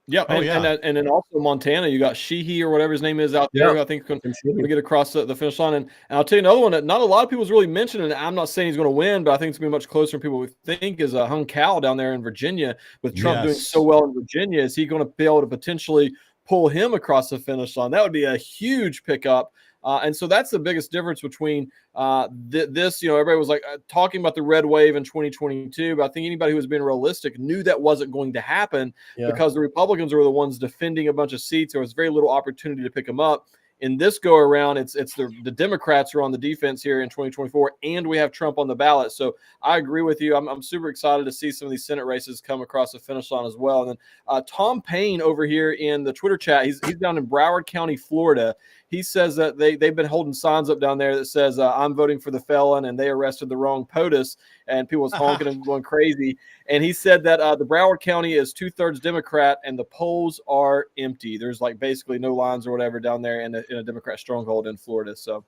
Yeah, and then also Montana, you got Sheehy or whatever his name is out there. Yeah. I think going to get across the finish line. And I'll tell you another one that not a lot of people's really mentioned, and I'm not saying he's going to win, but I think it's going to be much closer than people would think, is Hung Cal down there in Virginia. With Trump doing so well in Virginia, is he going to be able to potentially pull him across the finish line? That would be a huge pickup. And so that's the biggest difference between this. Everybody was like talking about the red wave in 2022, but I think anybody who was being realistic knew that wasn't going to happen because the Republicans were the ones defending a bunch of seats. There was very little opportunity to pick them up. In this go around, it's the Democrats who are on the defense here in 2024, and we have Trump on the ballot. So I agree with you. I'm super excited to see some of these Senate races come across the finish line as well. And then Tom Payne over here in the Twitter chat, he's down in Broward County, Florida. He says that they've been holding signs up down there that says I'm voting for the felon and they arrested the wrong POTUS, and people was honking and going crazy. And he said that the Broward County is 2/3 Democrat and the polls are empty. There's like basically no lines or whatever down there in a Democrat stronghold in Florida. So,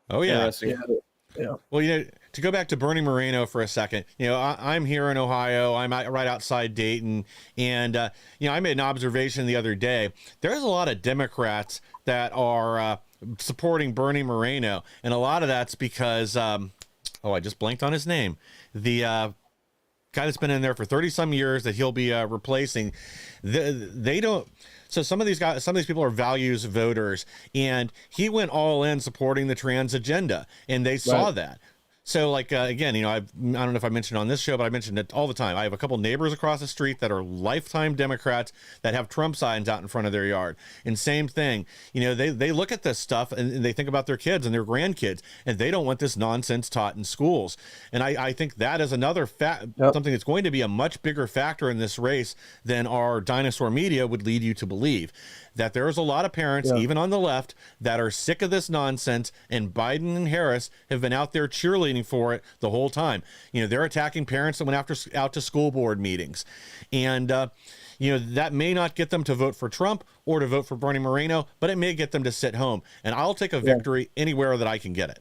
interesting. Yeah. Well, to go back to Bernie Moreno for a second, I'm here in Ohio. I'm right outside Dayton. And, I made an observation the other day. There's a lot of Democrats that are supporting Bernie Moreno. And a lot of that's because, I just blanked on his name. The guy that's been in there for 30 some years that he'll be replacing. They don't. So some of these people are values voters, and he went all in supporting the trans agenda, and they saw that. So again, I don't know if I mentioned on this show, but I mentioned it all the time. I have a couple neighbors across the street that are lifetime Democrats that have Trump signs out in front of their yard. And same thing, they look at this stuff and they think about their kids and their grandkids, and they don't want this nonsense taught in schools. And I think that is another something that's going to be a much bigger factor in this race than our dinosaur media would lead you to believe. That there's a lot of parents, even on the left, that are sick of this nonsense, and Biden and Harris have been out there cheerleading for it the whole time. They're attacking parents that went out to school board meetings. And, that may not get them to vote for Trump or to vote for Bernie Moreno, but it may get them to sit home. And I'll take a victory anywhere that I can get it.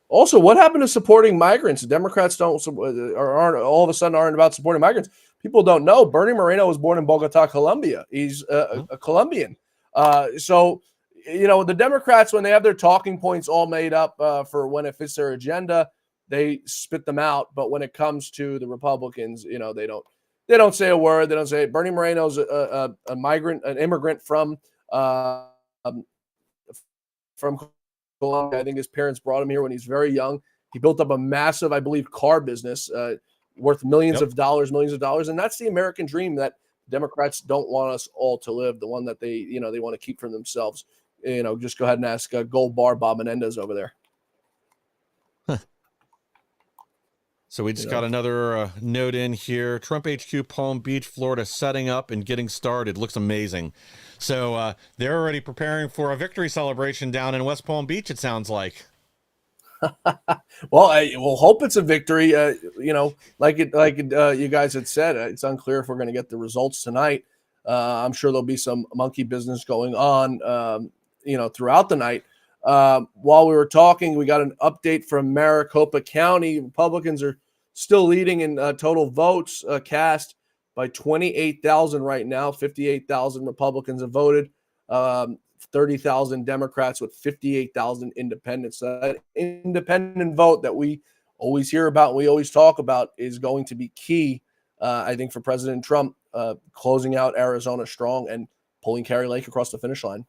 Also, what happened to supporting migrants? The Democrats aren't all of a sudden aren't about supporting migrants. People don't know Bernie Moreno was born in Bogota, Colombia. He's a Colombian. So the Democrats, when they have their talking points all made up for when it fits their agenda, they spit them out. But when it comes to the Republicans, they don't say a word. They don't say Bernie Moreno's a migrant, an immigrant from Colombia. I think his parents brought him here when he's very young. He built up a massive, I believe, car business worth millions of dollars. And that's the American dream that Democrats don't want us all to live, the one that they want to keep for themselves. Just go ahead and ask Gold Bar Bob Menendez over there. So we just got another note in here. Trump HQ, Palm Beach, Florida, setting up and getting started. Looks amazing. So they're already preparing for a victory celebration down in West Palm Beach, it sounds like. Well, we'll hope it's a victory. Like you guys had said, it's unclear if we're going to get the results tonight. I'm sure there'll be some monkey business going on, throughout the night. While we were talking, we got an update from Maricopa County. Republicans are still leading in total votes cast by 28,000 right now. 58,000 Republicans have voted. 30,000 Democrats with 58,000 independents. That independent vote that we always hear about, we always talk about, is going to be key, I think, for President Trump closing out Arizona strong and pulling Kari Lake across the finish line.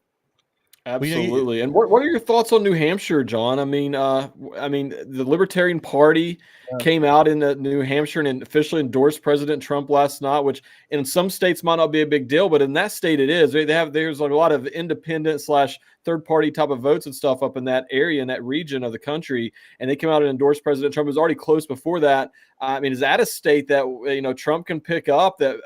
Absolutely. And what are your thoughts on New Hampshire, John? I mean, the Libertarian Party came out in New Hampshire and officially endorsed President Trump last night, which in some states might not be a big deal, but in that state it is. There's like a lot of independent / third party type of votes and stuff up in that area, in that region of the country, and they came out and endorsed President Trump. It was already close before that. I mean, is that a state that Trump can pick up that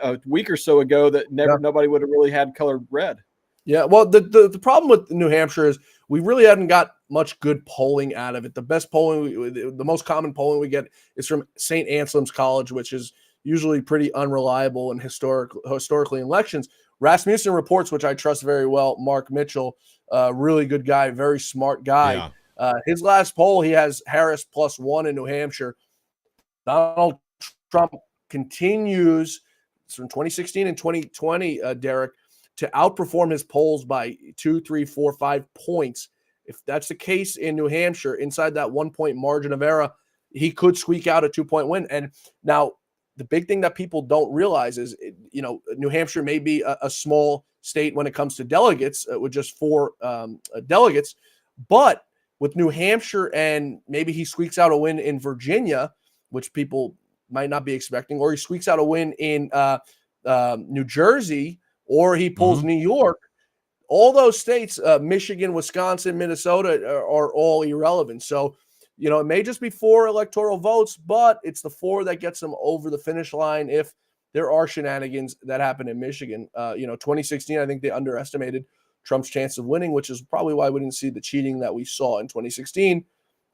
a week or so ago that nobody would have really had colored red? Yeah, well, the problem with New Hampshire is we really hadn't got much good polling out of it. The best polling, the most common polling we get is from St. Anselm's College, which is usually pretty unreliable in historically in elections. Rasmussen Reports, which I trust very well, Mark Mitchell, really good guy, very smart guy. Yeah. His last poll, he has Harris +1 in New Hampshire. Donald Trump continues from 2016 and 2020, Derek, to outperform his polls by 2, 3, 4, 5 points. If that's the case in New Hampshire, inside that 1 point margin of error, he could squeak out a 2-point win. And now the big thing that people don't realize is, New Hampshire may be a small state when it comes to delegates, with just 4 delegates. But with New Hampshire, and maybe he squeaks out a win in Virginia, which people might not be expecting, or he squeaks out a win in New Jersey, or he pulls New York, all those states, Michigan, Wisconsin, Minnesota, are all irrelevant. So, it may just be 4 electoral votes, but it's the 4 that gets them over the finish line if there are shenanigans that happen in Michigan. 2016, I think they underestimated Trump's chance of winning, which is probably why we didn't see the cheating that we saw in 2016.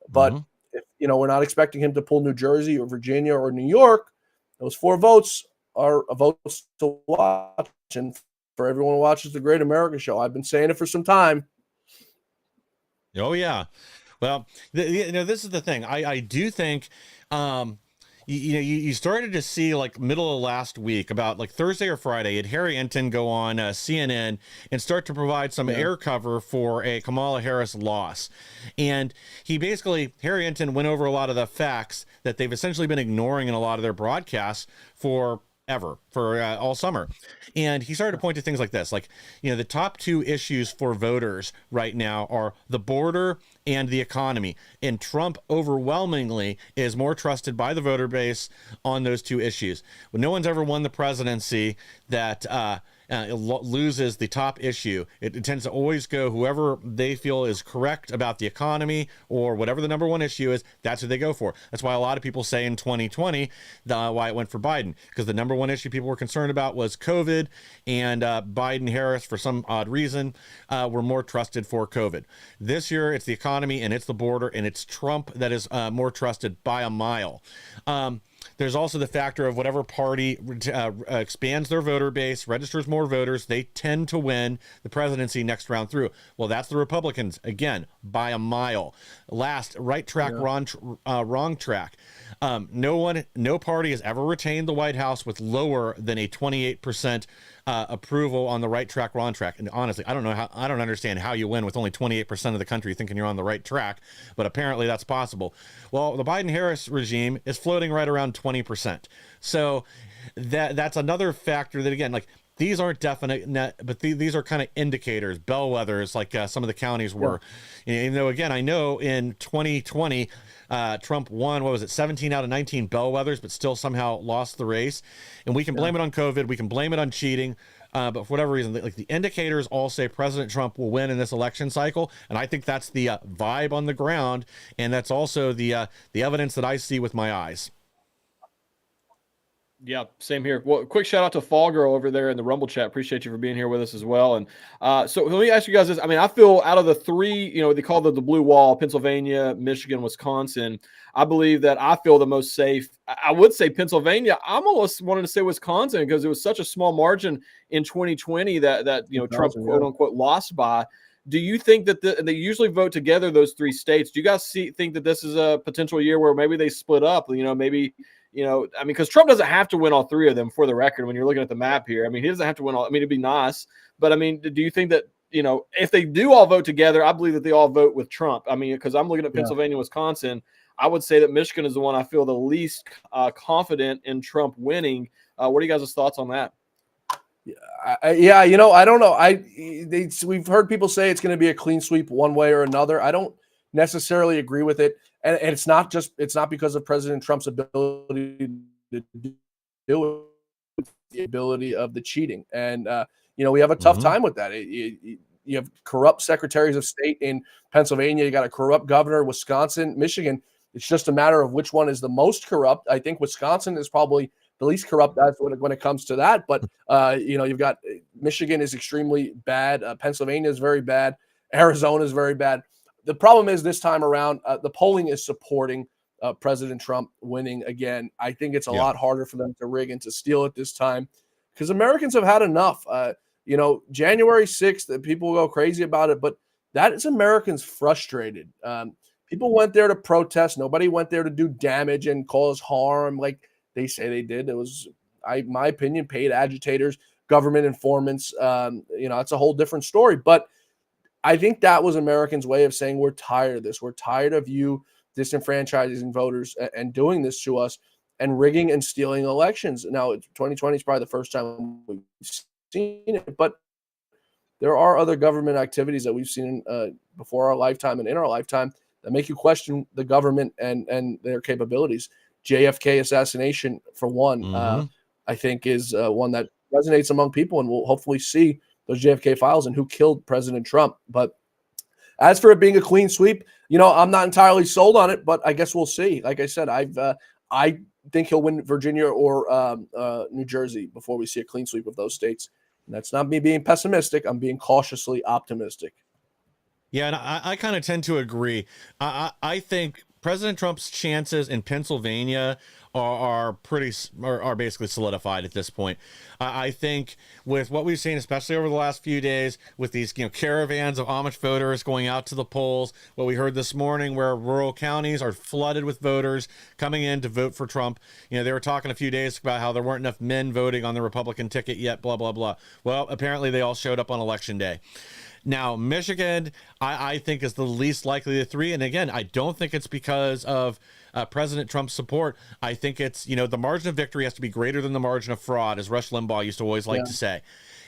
But, if, we're not expecting him to pull New Jersey or Virginia or New York, those 4 votes are votes to watch. And for everyone who watches the Great America Show, I've been saying it for some time. Oh yeah. Well, this is the thing. I do think, you started to see, like, middle of last week, about like Thursday or Friday, had Harry Enten go on CNN and start to provide some air cover for a Kamala Harris loss. And Harry Enten went over a lot of the facts that they've essentially been ignoring in a lot of their broadcasts for all summer. And he started to point to things like this, like, the top 2 issues for voters right now are the border and the economy. And Trump overwhelmingly is more trusted by the voter base on those 2 issues. When no one's ever won the presidency that loses the top issue, it tends to always go whoever they feel is correct about the economy or whatever the number 1 issue is. That's who they go for. That's why a lot of people say in 2020 why it went for Biden, because the number 1 issue people were concerned about was COVID, and Biden, Harris, for some odd reason, were more trusted for COVID. This year it's the economy and it's the border, and it's Trump that is more trusted by a mile. There's also the factor of whatever party expands their voter base, registers more voters, they tend to win the presidency next round through. Well, that's the Republicans, again, by a mile. Last, right track, wrong track. No party has ever retained the White House with lower than a 28% approval on the right track, wrong track. And honestly, I don't understand how you win with only 28% of the country thinking you're on the right track, but apparently that's possible. Well, the Biden-Harris regime is floating right around 20%. So that's another factor that, again, like, these aren't definite, but these are kind of indicators, bellwethers, like some of the counties were. Even though, again, I know in 2020, Trump won, 17 out of 19 bellwethers, but still somehow lost the race. And we can blame it on COVID. We can blame it on cheating. But for whatever reason, like, the indicators all say President Trump will win in this election cycle. And I think that's the vibe on the ground. And that's also the evidence that I see with my eyes. Yeah, same here. Well, quick shout out to Fall Girl over there in the Rumble chat. Appreciate you for being here with us as well. And so let me ask you guys this. I mean, I feel out of the 3, they call it the blue wall, Pennsylvania, Michigan, Wisconsin, I believe that I feel the most safe. I would say Pennsylvania. I'm almost wanting to say Wisconsin because it was such a small margin in 2020 that Trump, quote unquote, lost by. Do you think that they usually vote together, those 3 states? Do you guys think that this is a potential year where maybe they split up? Because Trump doesn't have to win all 3 of them, for the record, when you're looking at the map here. I mean, he doesn't have to win all. I mean, it'd be nice. But, I mean, do you think that, if they do all vote together, I believe that they all vote with Trump. I mean, because I'm looking at Pennsylvania, Wisconsin. I would say that Michigan is the one I feel the least confident in Trump winning. What are you guys' thoughts on that? Yeah, Yeah, I don't know. We've heard people say it's going to be a clean sweep one way or another. I don't necessarily agree with it, and it's not because of President Trump's ability to do it, it's the ability of the cheating, and we have a tough time with that. You have corrupt secretaries of state in Pennsylvania. You got a corrupt governor, Wisconsin, Michigan. It's just a matter of which one is the most corrupt. I think Wisconsin is probably the least corrupt when it comes to that. But, you've got Michigan is extremely bad. Pennsylvania is very bad. Arizona is very bad. The problem is this time around, the polling is supporting President Trump winning again. I think it's a lot harder for them to rig and to steal at this time because Americans have had enough. January 6th, people go crazy about it, but that is Americans frustrated. People went there to protest. Nobody went there to do damage and cause harm like they say they did. It was, my opinion, paid agitators, government informants. It's a whole different story. But I think that was Americans' way of saying we're tired of this. We're tired of you disenfranchising voters and doing this to us and rigging and stealing elections. Now, 2020 is probably the first time we've seen it, but there are other government activities that we've seen before our lifetime and in our lifetime that make you question the government and their capabilities. JFK assassination, for one, I think is one that resonates among people, and we'll hopefully see those JFK files and who killed President Trump. But as for it being a clean sweep, I'm not entirely sold on it, but I guess we'll see. Like I said, I think he'll win Virginia or New Jersey before we see a clean sweep of those states. And that's not me being pessimistic. I'm being cautiously optimistic. Yeah, and I kind of tend to agree. I think President Trump's chances in Pennsylvania are basically solidified at this point. I think with what we've seen, especially over the last few days, with these caravans of Amish voters going out to the polls, what we heard this morning, where rural counties are flooded with voters coming in to vote for Trump. They were talking a few days about how there weren't enough men voting on the Republican ticket yet. Blah blah blah. Well, apparently they all showed up on election day. Now, Michigan, I think, is the least likely of the three. And again, I don't think it's because of President Trump's support. I think it's, the margin of victory has to be greater than the margin of fraud, as Rush Limbaugh used to always like to say.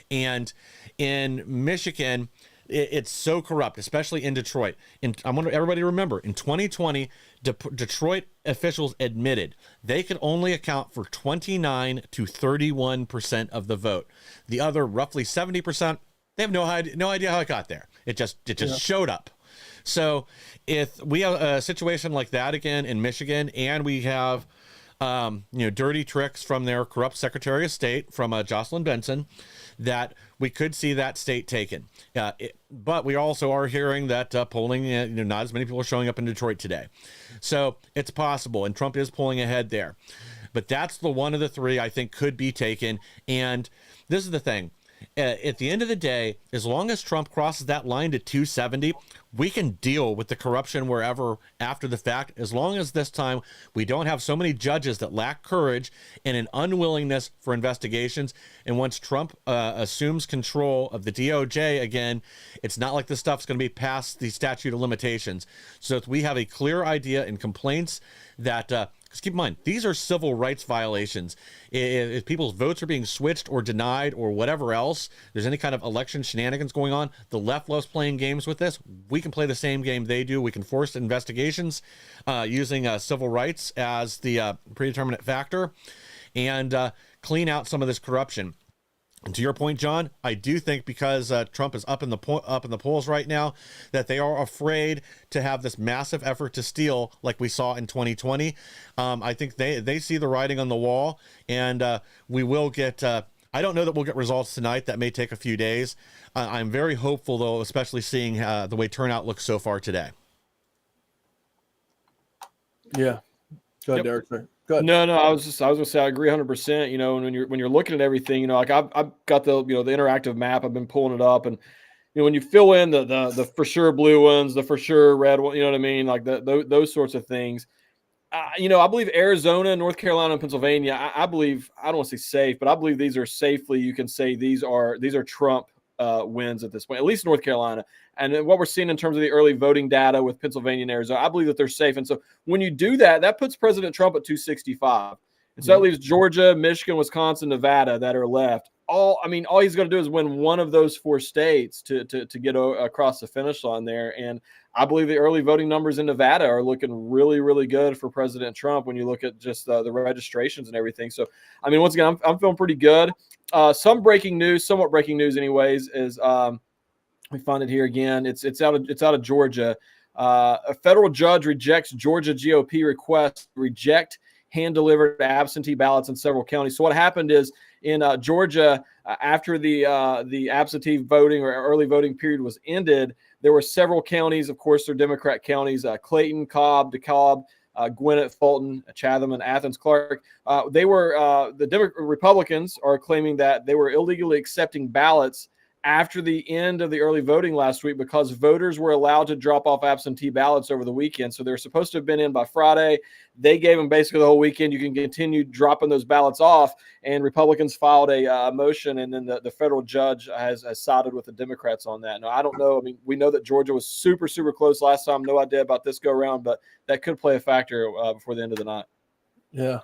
And in Michigan, it's so corrupt, especially in Detroit. And I want everybody to remember, in 2020, Detroit officials admitted they could only account for 29 to 31% of the vote. The other roughly 70%, they have no idea how it got there. It just showed up. So if we have a situation like that again in Michigan, and we have dirty tricks from their corrupt Secretary of State, from Jocelyn Benson, that we could see that state taken. But we also are hearing that polling, not as many people are showing up in Detroit today. So it's possible, and Trump is pulling ahead there. But that's the one of the three I think could be taken. And this is the thing. At the end of the day, as long as Trump crosses that line to 270, we can deal with the corruption wherever after the fact, as long as this time we don't have so many judges that lack courage and an unwillingness for investigations. And once Trump assumes control of the DOJ again, it's not like this stuff's going to be past the statute of limitations. So if we have a clear idea and complaints that because keep in mind, these are civil rights violations. If people's votes are being switched or denied or whatever else, there's any kind of election shenanigans going on, the left loves playing games with this. We can play the same game they do. We can force investigations using civil rights as the predeterminate factor and clean out some of this corruption. And to your point, John, I do think because Trump is up in the polls right now, that they are afraid to have this massive effort to steal like we saw in 2020. I think they see the writing on the wall, and we will get. I don't know that we'll get results tonight. That may take a few days. I'm very hopeful, though, especially seeing the way turnout looks so far today. Yeah. Go ahead, Derek. Sorry. Good. No, I was gonna say I agree 100%. And when you're looking at everything, like I've got the the interactive map. I've been pulling it up, and when you fill in the for sure blue ones, the for sure red one, you know what I mean, like those sorts of things. I believe Arizona, North Carolina, and Pennsylvania. I believe, I don't want to say safe, but I believe these are safely. You can say these are Trump wins at this point, at least North Carolina. And what we're seeing in terms of the early voting data with Pennsylvania and Arizona, I believe that they're safe. And so when you do that, that puts President Trump at 265. And so that leaves Georgia, Michigan, Wisconsin, Nevada that are left. all he's going to do is win one of those 4 states to get across the finish line there. And I believe the early voting numbers in Nevada are looking really, really good for President Trump when you look at just the registrations and everything. So, I mean, once again, I'm feeling pretty good. Somewhat breaking news anyways, is we find it here again. It's out of Georgia. A federal judge rejects Georgia GOP request to reject hand-delivered absentee ballots in several counties. So what happened is in Georgia, after the absentee voting or early voting period was ended, there were several counties, of course, they're Democrat counties, Clayton, Cobb, DeKalb, Gwinnett, Fulton, Chatham, and Athens, Clark. The Republicans are claiming that they were illegally accepting ballots after the end of the early voting last week because voters were allowed to drop off absentee ballots over the weekend. So they're supposed to have been in by Friday. They gave them basically the whole weekend. You can continue dropping those ballots off. And Republicans filed a motion, and then the federal judge has sided with the Democrats on that. Now, I don't know. I mean, we know that Georgia was super, super close last time. No idea about this go around, but that could play a factor before the end of the night. Yeah,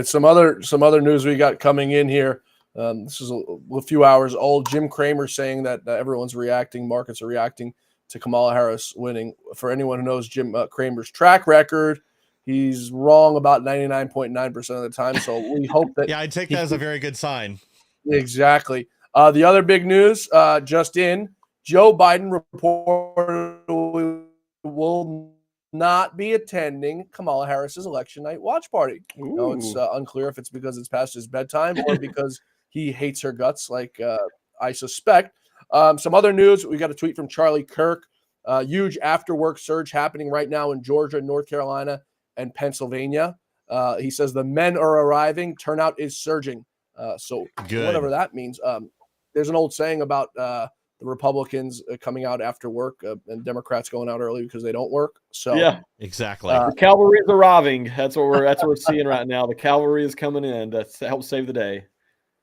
some other news we got coming in here. This is a few hours old. Jim Cramer saying that everyone's reacting, markets are reacting to Kamala Harris winning. For anyone who knows Jim Cramer's track record, he's wrong about 99.9% of the time. So we hope that. Yeah, I'd take that as a very good sign. Exactly. The other big news just in: Joe Biden reportedly will not be attending Kamala Harris's election night watch party. No, it's unclear if it's because it's past his bedtime or because he hates her guts, like I suspect. Some other news. We got a tweet from Charlie Kirk. Huge after-work surge happening right now in Georgia, North Carolina, and Pennsylvania. He says the men are arriving. Turnout is surging. So Good. Whatever that means. There's an old saying about the Republicans coming out after work and Democrats going out early because they don't work. So yeah, exactly. The cavalry is arriving. That's what we're seeing right now. The cavalry is coming in to help save the day.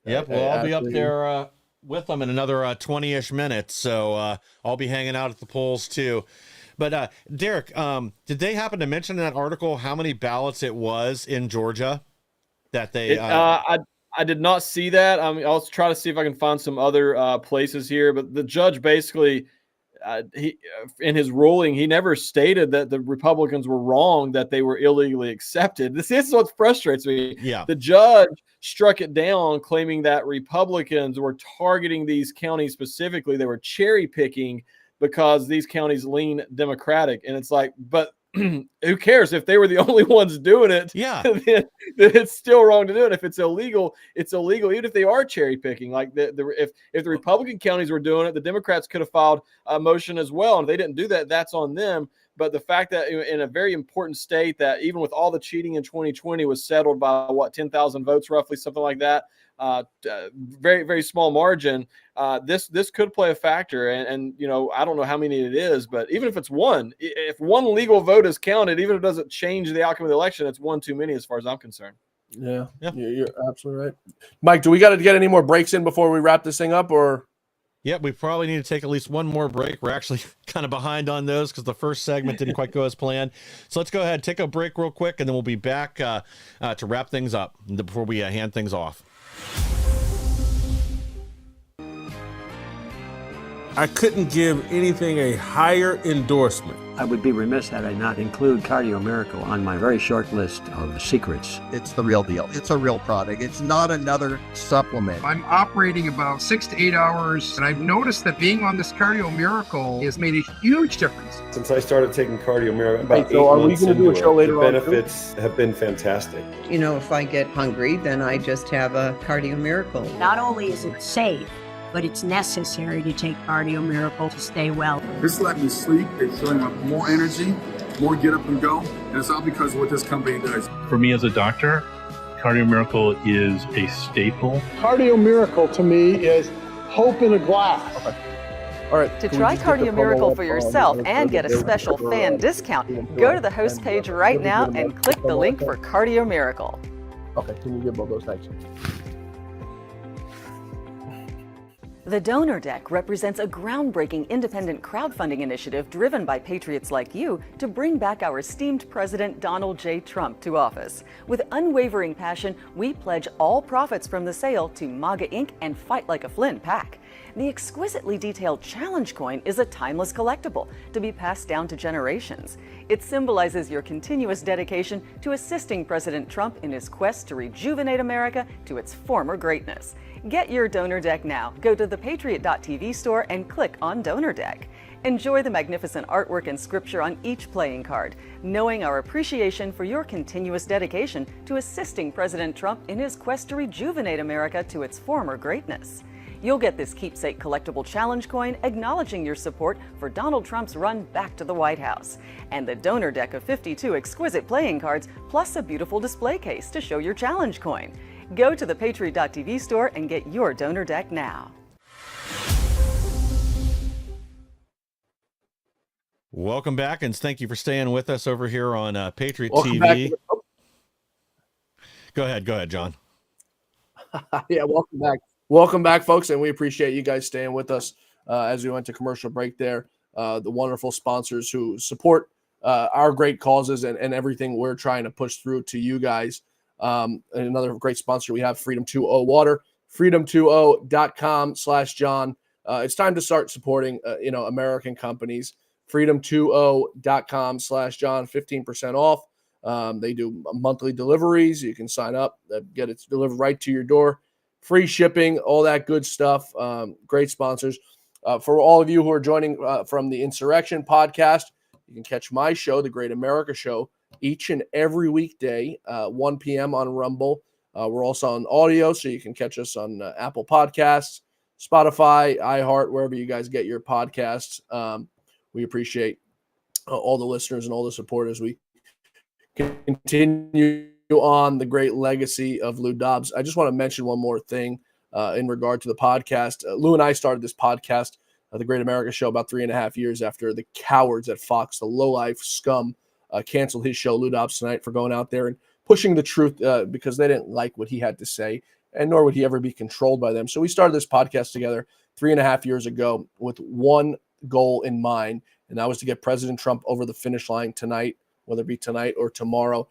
Yep. Well, I'll be up there with them in another 20-ish minutes. So I'll be hanging out at the polls too. But Derek, did they happen to mention in that article how many ballots it was in Georgia that they? I did not see that. I'll try to see if I can find some other places here. But the judge basically, he in his ruling, he never stated that the Republicans were wrong, that they were illegally accepted. This is what frustrates me. Yeah. The judge struck it down, claiming that Republicans were targeting these counties specifically. They were cherry picking because these counties lean Democratic. And it's like, but who cares if they were the only ones doing it? Yeah, then it's still wrong to do it. If it's illegal, it's illegal. Even if they are cherry picking, like if the Republican counties were doing it, the Democrats could have filed a motion as well. And if they didn't do that, that's on them. But the fact that in a very important state that even with all the cheating in 2020 was settled by 10,000 votes, roughly, something like that. Very, very small margin. This could play a factor, and I don't know how many it is, but even if it's one, if one legal vote is counted, even if it doesn't change the outcome of the election, it's one too many as far as I'm concerned. Yeah. You're absolutely right. Mike, do we got to get any more breaks in before we wrap this thing up, or? Yeah, we probably need to take at least one more break. We're actually kind of behind on those because the first segment didn't quite go as planned. So let's go ahead, take a break real quick, and then we'll be back to wrap things up before we hand things off. I couldn't give anything a higher endorsement. I would be remiss had I not include Cardio Miracle on my very short list of secrets. It's the real deal. It's a real product. It's not another supplement. I'm operating about 6 to 8 hours, and I've noticed that being on this Cardio Miracle has made a huge difference. Since I started taking Cardio Miracle about 8 are we months going to do a show later the on? benefits have been fantastic. If I get hungry, then I just have a Cardio Miracle. Not only is it safe, but it's necessary to take Cardio Miracle to stay well. This let me sleep. It's showing up more energy, more get up and go, and it's all because of what this company does. For me as a doctor, Cardio Miracle is a staple. Cardio Miracle to me is hope in a glass. Okay. All right. To try Cardio Miracle for yourself and get a special fan discount, go to the host page right now and click the link for Cardio Miracle. Okay, can you give both those? Thanks. The Donor Deck represents a groundbreaking independent crowdfunding initiative driven by patriots like you to bring back our esteemed President Donald J. Trump to office. With unwavering passion, we pledge all profits from the sale to MAGA Inc. and Fight Like a Flynn PAC. The exquisitely detailed challenge coin is a timeless collectible to be passed down to generations. It symbolizes your continuous dedication to assisting President Trump in his quest to rejuvenate America to its former greatness. Get your Donor Deck now. Go to thepatriot.tv store and click on Donor Deck. Enjoy the magnificent artwork and scripture on each playing card, knowing our appreciation for your continuous dedication to assisting President Trump in his quest to rejuvenate America to its former greatness. You'll get this keepsake collectible challenge coin acknowledging your support for Donald Trump's run back to the White House, and the Donor Deck of 52 exquisite playing cards, plus a beautiful display case to show your challenge coin. Go to thepatriot.tv store and get your Donor Deck now. Welcome back, and thank you for staying with us over here on Patriot Welcome TV. back. Go ahead, John. Yeah, welcome back. Welcome back, folks, and we appreciate you guys staying with us as we went to commercial break there. The wonderful sponsors who support our great causes and everything we're trying to push through to you guys. And another great sponsor we have, Freedom 20 Water, freedom20.com/John. It's time to start supporting, American companies. freedom20.com/John, 15% off. They do monthly deliveries. You can sign up, get it delivered right to your door. Free shipping, all that good stuff. Great sponsors. For all of you who are joining from the Insurrection podcast, you can catch my show, The Great America Show, each and every weekday, 1 p.m. on Rumble. We're also on audio, so you can catch us on Apple Podcasts, Spotify, iHeart, wherever you guys get your podcasts. We appreciate all the listeners and all the support as we continue on the great legacy of Lou Dobbs. I just want to mention one more thing in regard to the podcast. Lou and I started this podcast, The Great America Show, about 3.5 years after the cowards at Fox, the lowlife scum, canceled his show, Lou Dobbs Tonight, for going out there and pushing the truth because they didn't like what he had to say, and nor would he ever be controlled by them. So we started this podcast together 3.5 years ago with one goal in mind, and that was to get President Trump over the finish line tonight, whether it be tonight or tomorrow.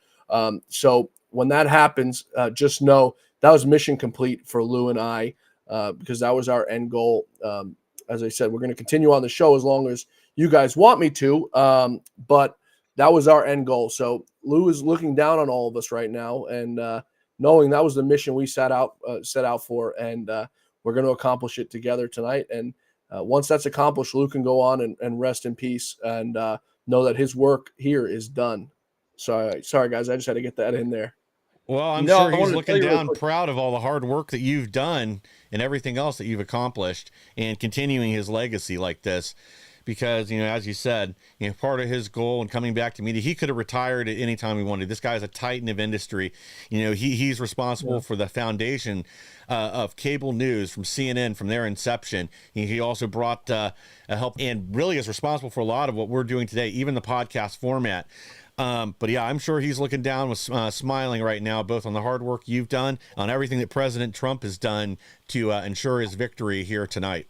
So when that happens, just know that was mission complete for Lou and I, because that was our end goal. As I said, we're going to continue on the show as long as you guys want me to, but that was our end goal. So Lou is looking down on all of us right now, and knowing that was the mission we set out for, and we're going to accomplish it together tonight. And once that's accomplished, Lou can go on and rest in peace and know that his work here is done. Sorry, guys. I just had to get that in there. Well, I'm sure he's looking down proud of all the hard work that you've done and everything else that you've accomplished and continuing his legacy like this. Because, as you said, part of his goal in coming back to media, he could have retired at any time he wanted. This guy's a titan of industry. He's responsible for the foundation of cable news from CNN from their inception. He also brought help and really is responsible for a lot of what we're doing today, even the podcast format. But yeah, I'm sure he's looking down with smiling right now, both on the hard work you've done, on everything that President Trump has done to ensure his victory here tonight.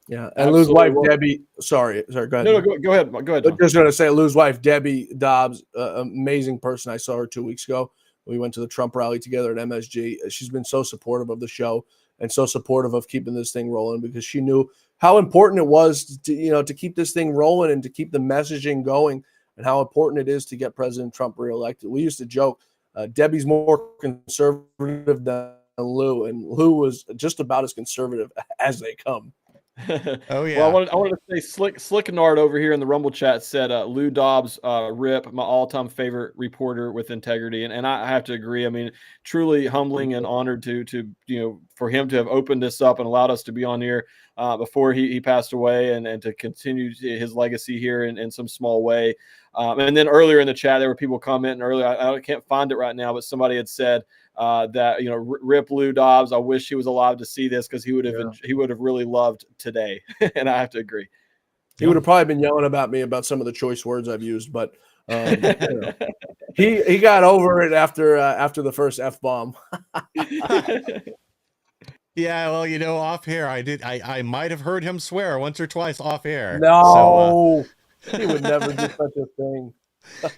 Yeah, and Lou's wife, Debbie, sorry, go ahead. No, go ahead. John. Just going to say, Lou's wife, Debbie Dobbs, amazing person. I saw her 2 weeks ago. We went to the Trump rally together at MSG. She's been so supportive of the show and so supportive of keeping this thing rolling, because she knew how important it was to keep this thing rolling and to keep the messaging going, and how important it is to get President Trump reelected. We used to joke, Debbie's more conservative than Lou, and Lou was just about as conservative as they come. Oh yeah. Well, I wanted to say Slick Nard over here in the Rumble chat said Lou Dobbs, RIP, my all-time favorite reporter with integrity, and I have to agree. I mean, truly humbling and honored to for him to have opened this up and allowed us to be on here before he passed away, and to continue his legacy here in some small way. And then earlier in the chat, there were people commenting earlier. I can't find it right now, but somebody had said that rip Lou Dobbs. I wish he was alive to see this, because he would have really loved today. And I have to agree. He would have probably been yelling about me about some of the choice words I've used, but he got over it after the first F-bomb. Yeah, well, off air, I might have heard him swear once or twice off air. No, he would never do such a thing.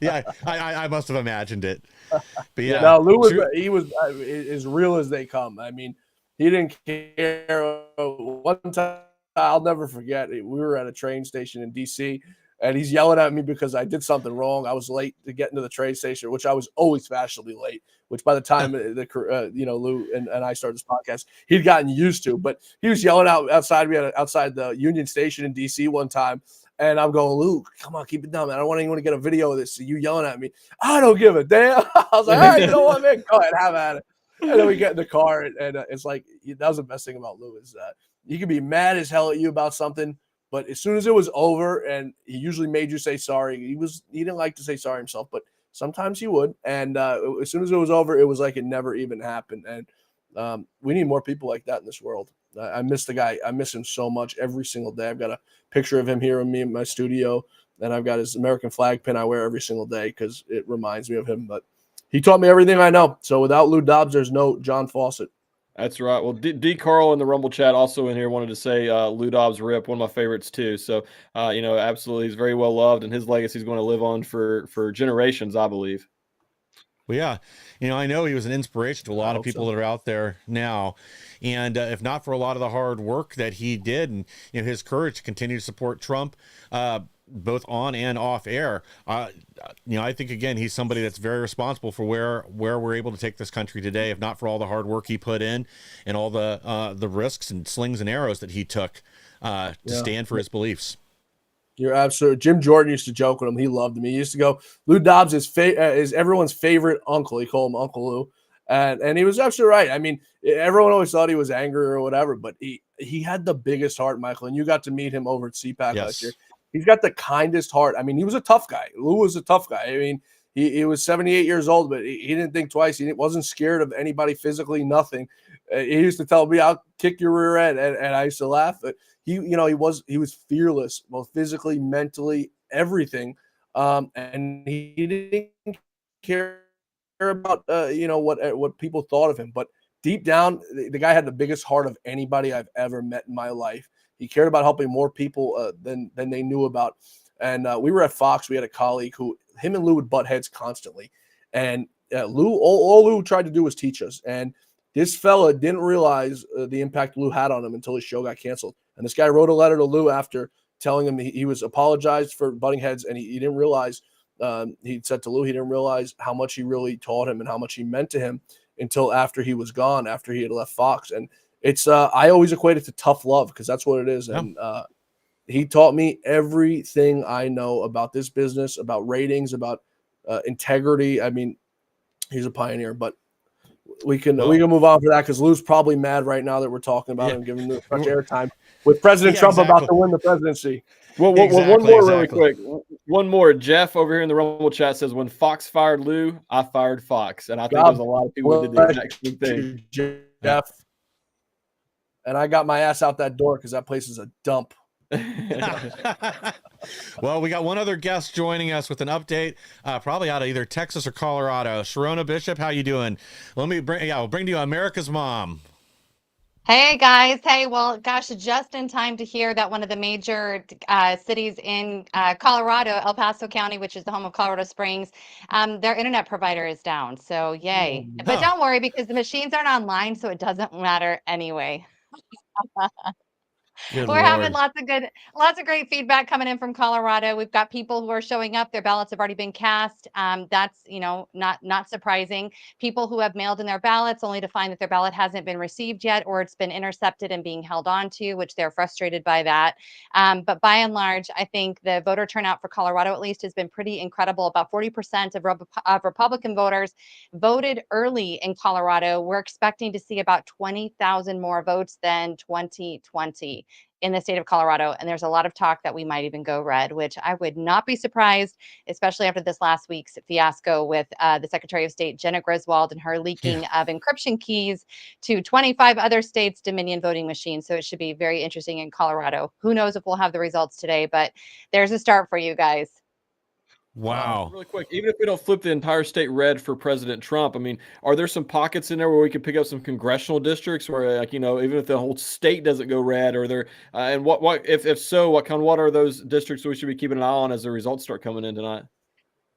Yeah, I must have imagined it. But Yeah, yeah, no, Lou was he was as real as they come. I mean, he didn't care. One time, I'll never forget. We were at a train station in DC, and he's yelling at me because I did something wrong. I was late to get into the train station, which I was always fashionably late. Which by the time Lou and I started this podcast, he'd gotten used to. But he was yelling outside. We had outside the Union Station in DC one time. And I'm going, Luke, come on, keep it down, man. I don't want anyone to get a video of this. So you yelling at me. I don't give a damn. I was like, all right, you know what, man? Go ahead, have at it. And then we get in the car, and it's like, that was the best thing about Lou is that he could be mad as hell at you about something, but as soon as it was over, and he usually made you say sorry. He didn't like to say sorry himself, but sometimes he would. And as soon as it was over, it was like it never even happened. And we need more people like that in this world. I miss the guy. I miss him so much every single day. I've got a picture of him here in my studio, and I've got his American flag pin I wear every single day because it reminds me of him. But he taught me everything I know. So without Lou Dobbs, there's no John Fawcett. That's right. Well, D. Carl in the Rumble chat also in here wanted to say Lou Dobbs rip, one of my favorites too. So, absolutely, he's very well loved, and his legacy is going to live on for generations, I believe. Well, yeah, I know he was an inspiration to a lot of people that are out there now, and if not for a lot of the hard work that he did, and his courage to continue to support Trump, both on and off air, I think again he's somebody that's very responsible for where we're able to take this country today. If not for all the hard work he put in and all the risks and slings and arrows that he took to stand for his beliefs. You're absolutely. Jim Jordan used to joke with him. He loved him. He used to go, Lou Dobbs is everyone's favorite uncle. He called him Uncle Lou. And he was absolutely right. I mean, everyone always thought he was angry or whatever, but he had the biggest heart, Michael. And you got to meet him over at CPAC last year. He's got the kindest heart. I mean, he was a tough guy. Lou was a tough guy. I mean, he was 78 years old, but he didn't think twice. He wasn't scared of anybody physically, nothing. He used to tell me, I'll kick your rear end. And I used to laugh. He was fearless, both physically, mentally, everything. And he didn't care about, what people thought of him. But deep down, the guy had the biggest heart of anybody I've ever met in my life. He cared about helping more people than they knew about. And we were at Fox. We had a colleague him and Lou would butt heads constantly. And all Lou tried to do was teach us. And this fella didn't realize the impact Lou had on him until his show got canceled. And this guy wrote a letter to Lou after telling him he was apologized for butting heads. And he didn't realize, he said to Lou, he didn't realize how much he really taught him and how much he meant to him until after he was gone, after he had left Fox. And it's I always equate it to tough love because that's what it is. Yeah. And he taught me everything I know about this business, about ratings, about integrity. I mean, he's a pioneer, but we can move on for that because Lou's probably mad right now that we're talking about him, giving him much airtime with President Trump about to win the presidency. Well, one more really quick. One more. Jeff over here in the Rumble chat says, when Fox fired Lou, I fired Fox. And I think there's a lot of people who did the exact same thing. Jeff. And I got my ass out that door because that place is a dump. Well, we got one other guest joining us with an update, probably out of either Texas or Colorado. Sharona Bishop, how you doing? We'll bring to you America's Mom. Hey guys. Hey, well, gosh, just in time to hear that one of the major cities in Colorado, El Paso County, which is the home of Colorado Springs, their internet provider is down. So yay. But don't worry because the machines aren't online, so it doesn't matter anyway. We're having lots of great feedback coming in from Colorado. We've got people who are showing up. Their ballots have already been cast. That's, not surprising. People who have mailed in their ballots only to find that their ballot hasn't been received yet, or it's been intercepted and being held on to, which they're frustrated by that. But by and large, I think the voter turnout for Colorado, at least, has been pretty incredible. About 40% of Republican voters voted early in Colorado. We're expecting to see about 20,000 more votes than 2020. In the state of Colorado. And there's a lot of talk that we might even go red, which I would not be surprised, especially after this last week's fiasco with the Secretary of State, Jenna Griswold, and her leaking of encryption keys to 25 other states' Dominion voting machines. So it should be very interesting in Colorado. Who knows if we'll have the results today, but there's a start for you guys. Wow. Really quick, even if we don't flip the entire state red for President Trump, I mean, are there some pockets in there where we could pick up some congressional districts where, like, even if the whole state doesn't go red, or there, and what if so, what are those districts we should be keeping an eye on as the results start coming in tonight?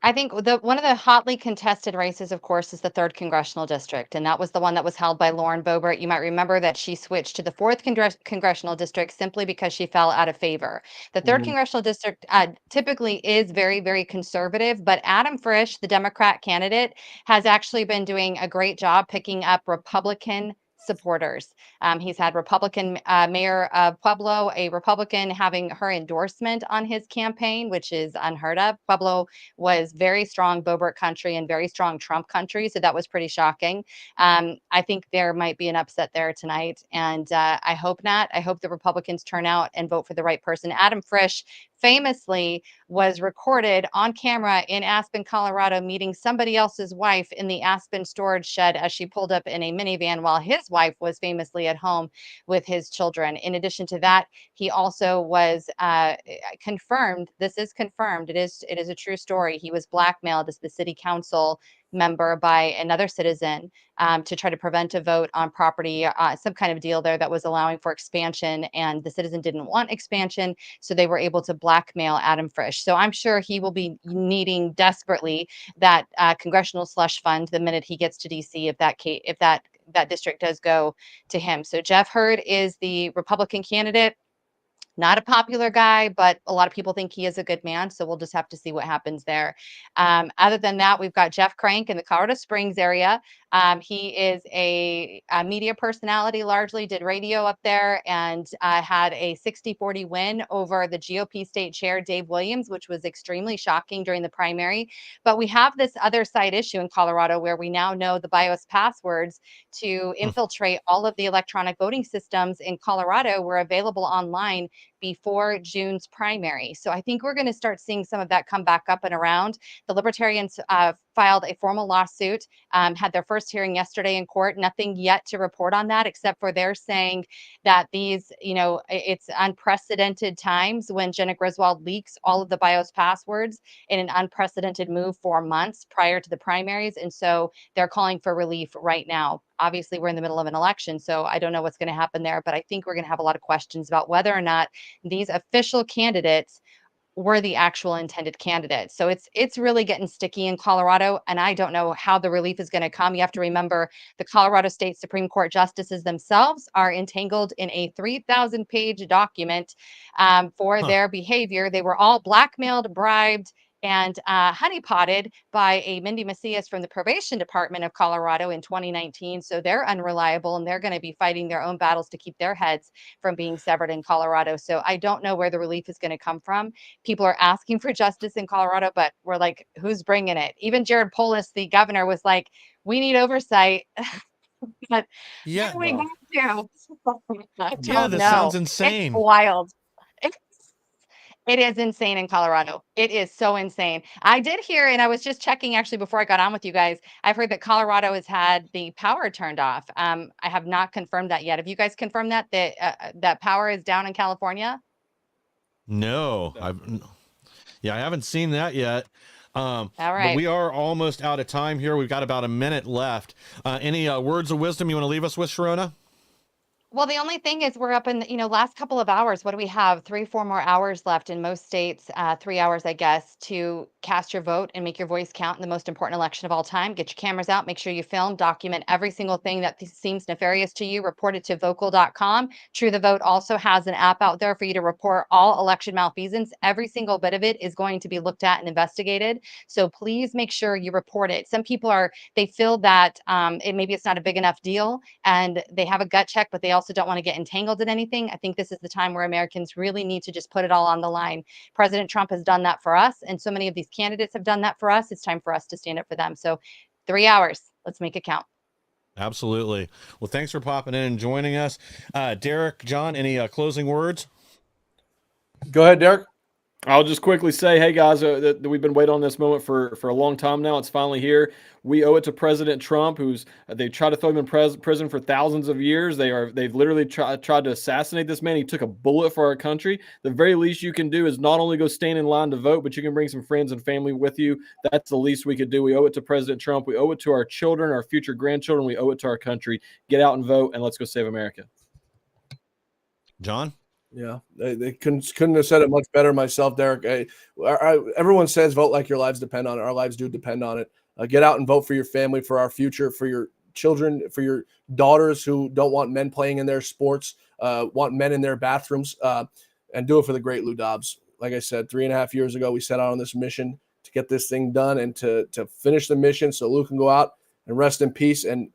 I think one of the hotly contested races, of course, is the 3rd congressional district, and that was the one that was held by Lauren Boebert. You might remember that she switched to the 4th congressional district simply because she fell out of favor. The 3rd congressional district typically is very, very conservative, but Adam Frisch, the Democrat candidate, has actually been doing a great job picking up Republican supporters. He's had Republican Mayor of Pueblo, a Republican, having her endorsement on his campaign, which is unheard of. Pueblo was very strong Boebert country and very strong Trump country, so that was pretty shocking. I think there might be an upset there tonight, and I hope not. I hope the Republicans turn out and vote for the right person. Adam Frisch famously was recorded on camera in Aspen, Colorado, meeting somebody else's wife in the Aspen storage shed as she pulled up in a minivan while his wife was famously at home with his children. In addition to that, he also was confirmed. This is confirmed. It is a true story. He was blackmailed as the city council member by another citizen to try to prevent a vote on property, some kind of deal there that was allowing for expansion, and the citizen didn't want expansion, so they were able to blackmail Adam Frisch. So I'm sure he will be needing desperately that congressional slush fund the minute he gets to DC, if that district does go to him. So Jeff Hurd is the Republican candidate. Not a popular guy, but a lot of people think he is a good man. So we'll just have to see what happens there. Other than that, we've got Jeff Crank in the Colorado Springs area. He is a media personality, largely did radio up there, and had a 60-40 win over the GOP state chair, Dave Williams, which was extremely shocking during the primary. But we have this other side issue in Colorado where we now know the BIOS passwords to infiltrate all of the electronic voting systems in Colorado were available online before June's primary. So I think we're going to start seeing some of that come back up and around. The Libertarians filed a formal lawsuit, had their first hearing yesterday in court. Nothing yet to report on that, except for they're saying that these, it's unprecedented times when Jenna Griswold leaks all of the BIOS passwords in an unprecedented move for months prior to the primaries. And so they're calling for relief right now. Obviously, we're in the middle of an election, so I don't know what's going to happen there, but I think we're going to have a lot of questions about whether or not these official candidates were the actual intended candidates. So it's really getting sticky in Colorado, and I don't know how the relief is going to come. You have to remember the Colorado State Supreme Court justices themselves are entangled in a 3,000-page document for their behavior. They were all blackmailed, bribed, and honeypotted by a Mindy Macias from the probation department of Colorado in 2019. So they're unreliable, and they're going to be fighting their own battles to keep their heads from being severed in Colorado. So I don't know where the relief is going to come from. People are asking for justice in Colorado, but we're like, who's bringing it? Even Jared Polis, the governor, was like, we need oversight. But Yeah. what are we going to do? I Yeah, don't this know. sounds It's insane. wild. It is insane in Colorado. It is so insane. I did hear, and I was just checking actually before I got on with you guys, I've heard that Colorado has had the power turned off. I have not confirmed that yet. Have you guys confirmed that power is down in California? No, I haven't seen that yet. All But right. we are almost out of time here. We've got about a minute left. Any words of wisdom you want to leave us with, Sharona? Well, the only thing is we're up in the, last couple of hours. What do we have? 3-4 more hours left in most states, 3 hours, I guess, to cast your vote and make your voice count in the most important election of all time. Get your cameras out. Make sure you film, document every single thing that seems nefarious to you. Report it to vocal.com. True the Vote also has an app out there for you to report all election malfeasance. Every single bit of it is going to be looked at and investigated. So please make sure you report it. Some people they feel that maybe it's not a big enough deal and they have a gut check, but they also don't want to get entangled in anything. I think this is the time where Americans really need to just put it all on the line. President Trump has done that for us, and so many of these candidates have done that for us. It's time for us to stand up for them. So 3 hours, let's make it count. Absolutely. Well, thanks for popping in and joining us. Derek, John, any closing words? Go ahead, Derek. I'll just quickly say, hey guys, that we've been waiting on this moment for a long time now. It's finally here. We owe it to President Trump, who's they tried to throw him in prison for thousands of years. They've literally tried to assassinate this man. He took a bullet for our country. The very least you can do is not only go stand in line to vote, but you can bring some friends and family with you. That's the least we could do. We owe it to President Trump. We owe it to our children, our future grandchildren. We owe it to our country. Get out and vote, and let's go save America. John? Yeah, they couldn't have said it much better myself, Derek. Everyone says vote like your lives depend on it. Our lives do depend on it. Get out and vote for your family, for our future, for your children, for your daughters who don't want men playing in their sports, want men in their bathrooms, and do it for the great Lou Dobbs. Like I said, 3.5 years ago, we set out on this mission to get this thing done and to finish the mission so Lou can go out and rest in peace and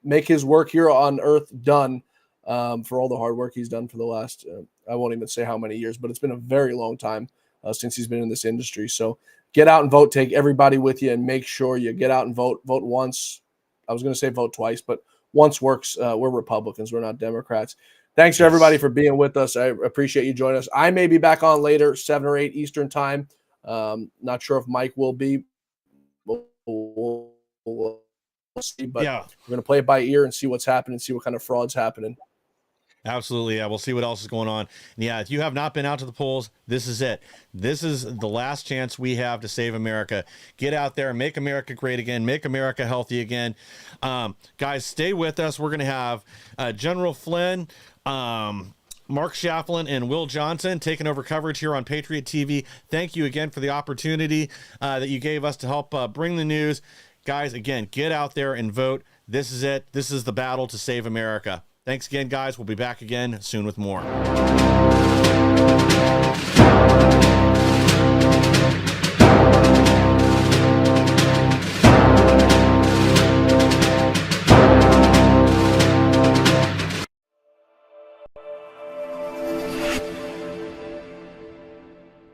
make his work here on earth done. For all the hard work he's done for the last, I won't even say how many years, but it's been a very long time since he's been in this industry. So get out and vote, take everybody with you, and make sure you get out and vote. Vote once. I was going to say vote twice, but once works. We're Republicans. We're not Democrats. Thanks to everybody for being with us. I appreciate you joining us. I may be back on later, 7 or 8 Eastern time. Not sure if Mike will be. We'll see, but yeah, we're going to play it by ear and see what's happening, see what kind of fraud's happening. Absolutely. Yeah. We'll see what else is going on. And yeah, if you have not been out to the polls, this is it. This is the last chance we have to save America. Get out there and make America great again. Make America healthy again. Guys, stay with us. We're going to have General Flynn, Mark Shaflin, and Will Johnson taking over coverage here on Patriot TV. Thank you again for the opportunity that you gave us to help bring the news. Guys, again, get out there and vote. This is it. This is the battle to save America. Thanks again, guys. We'll be back again soon with more.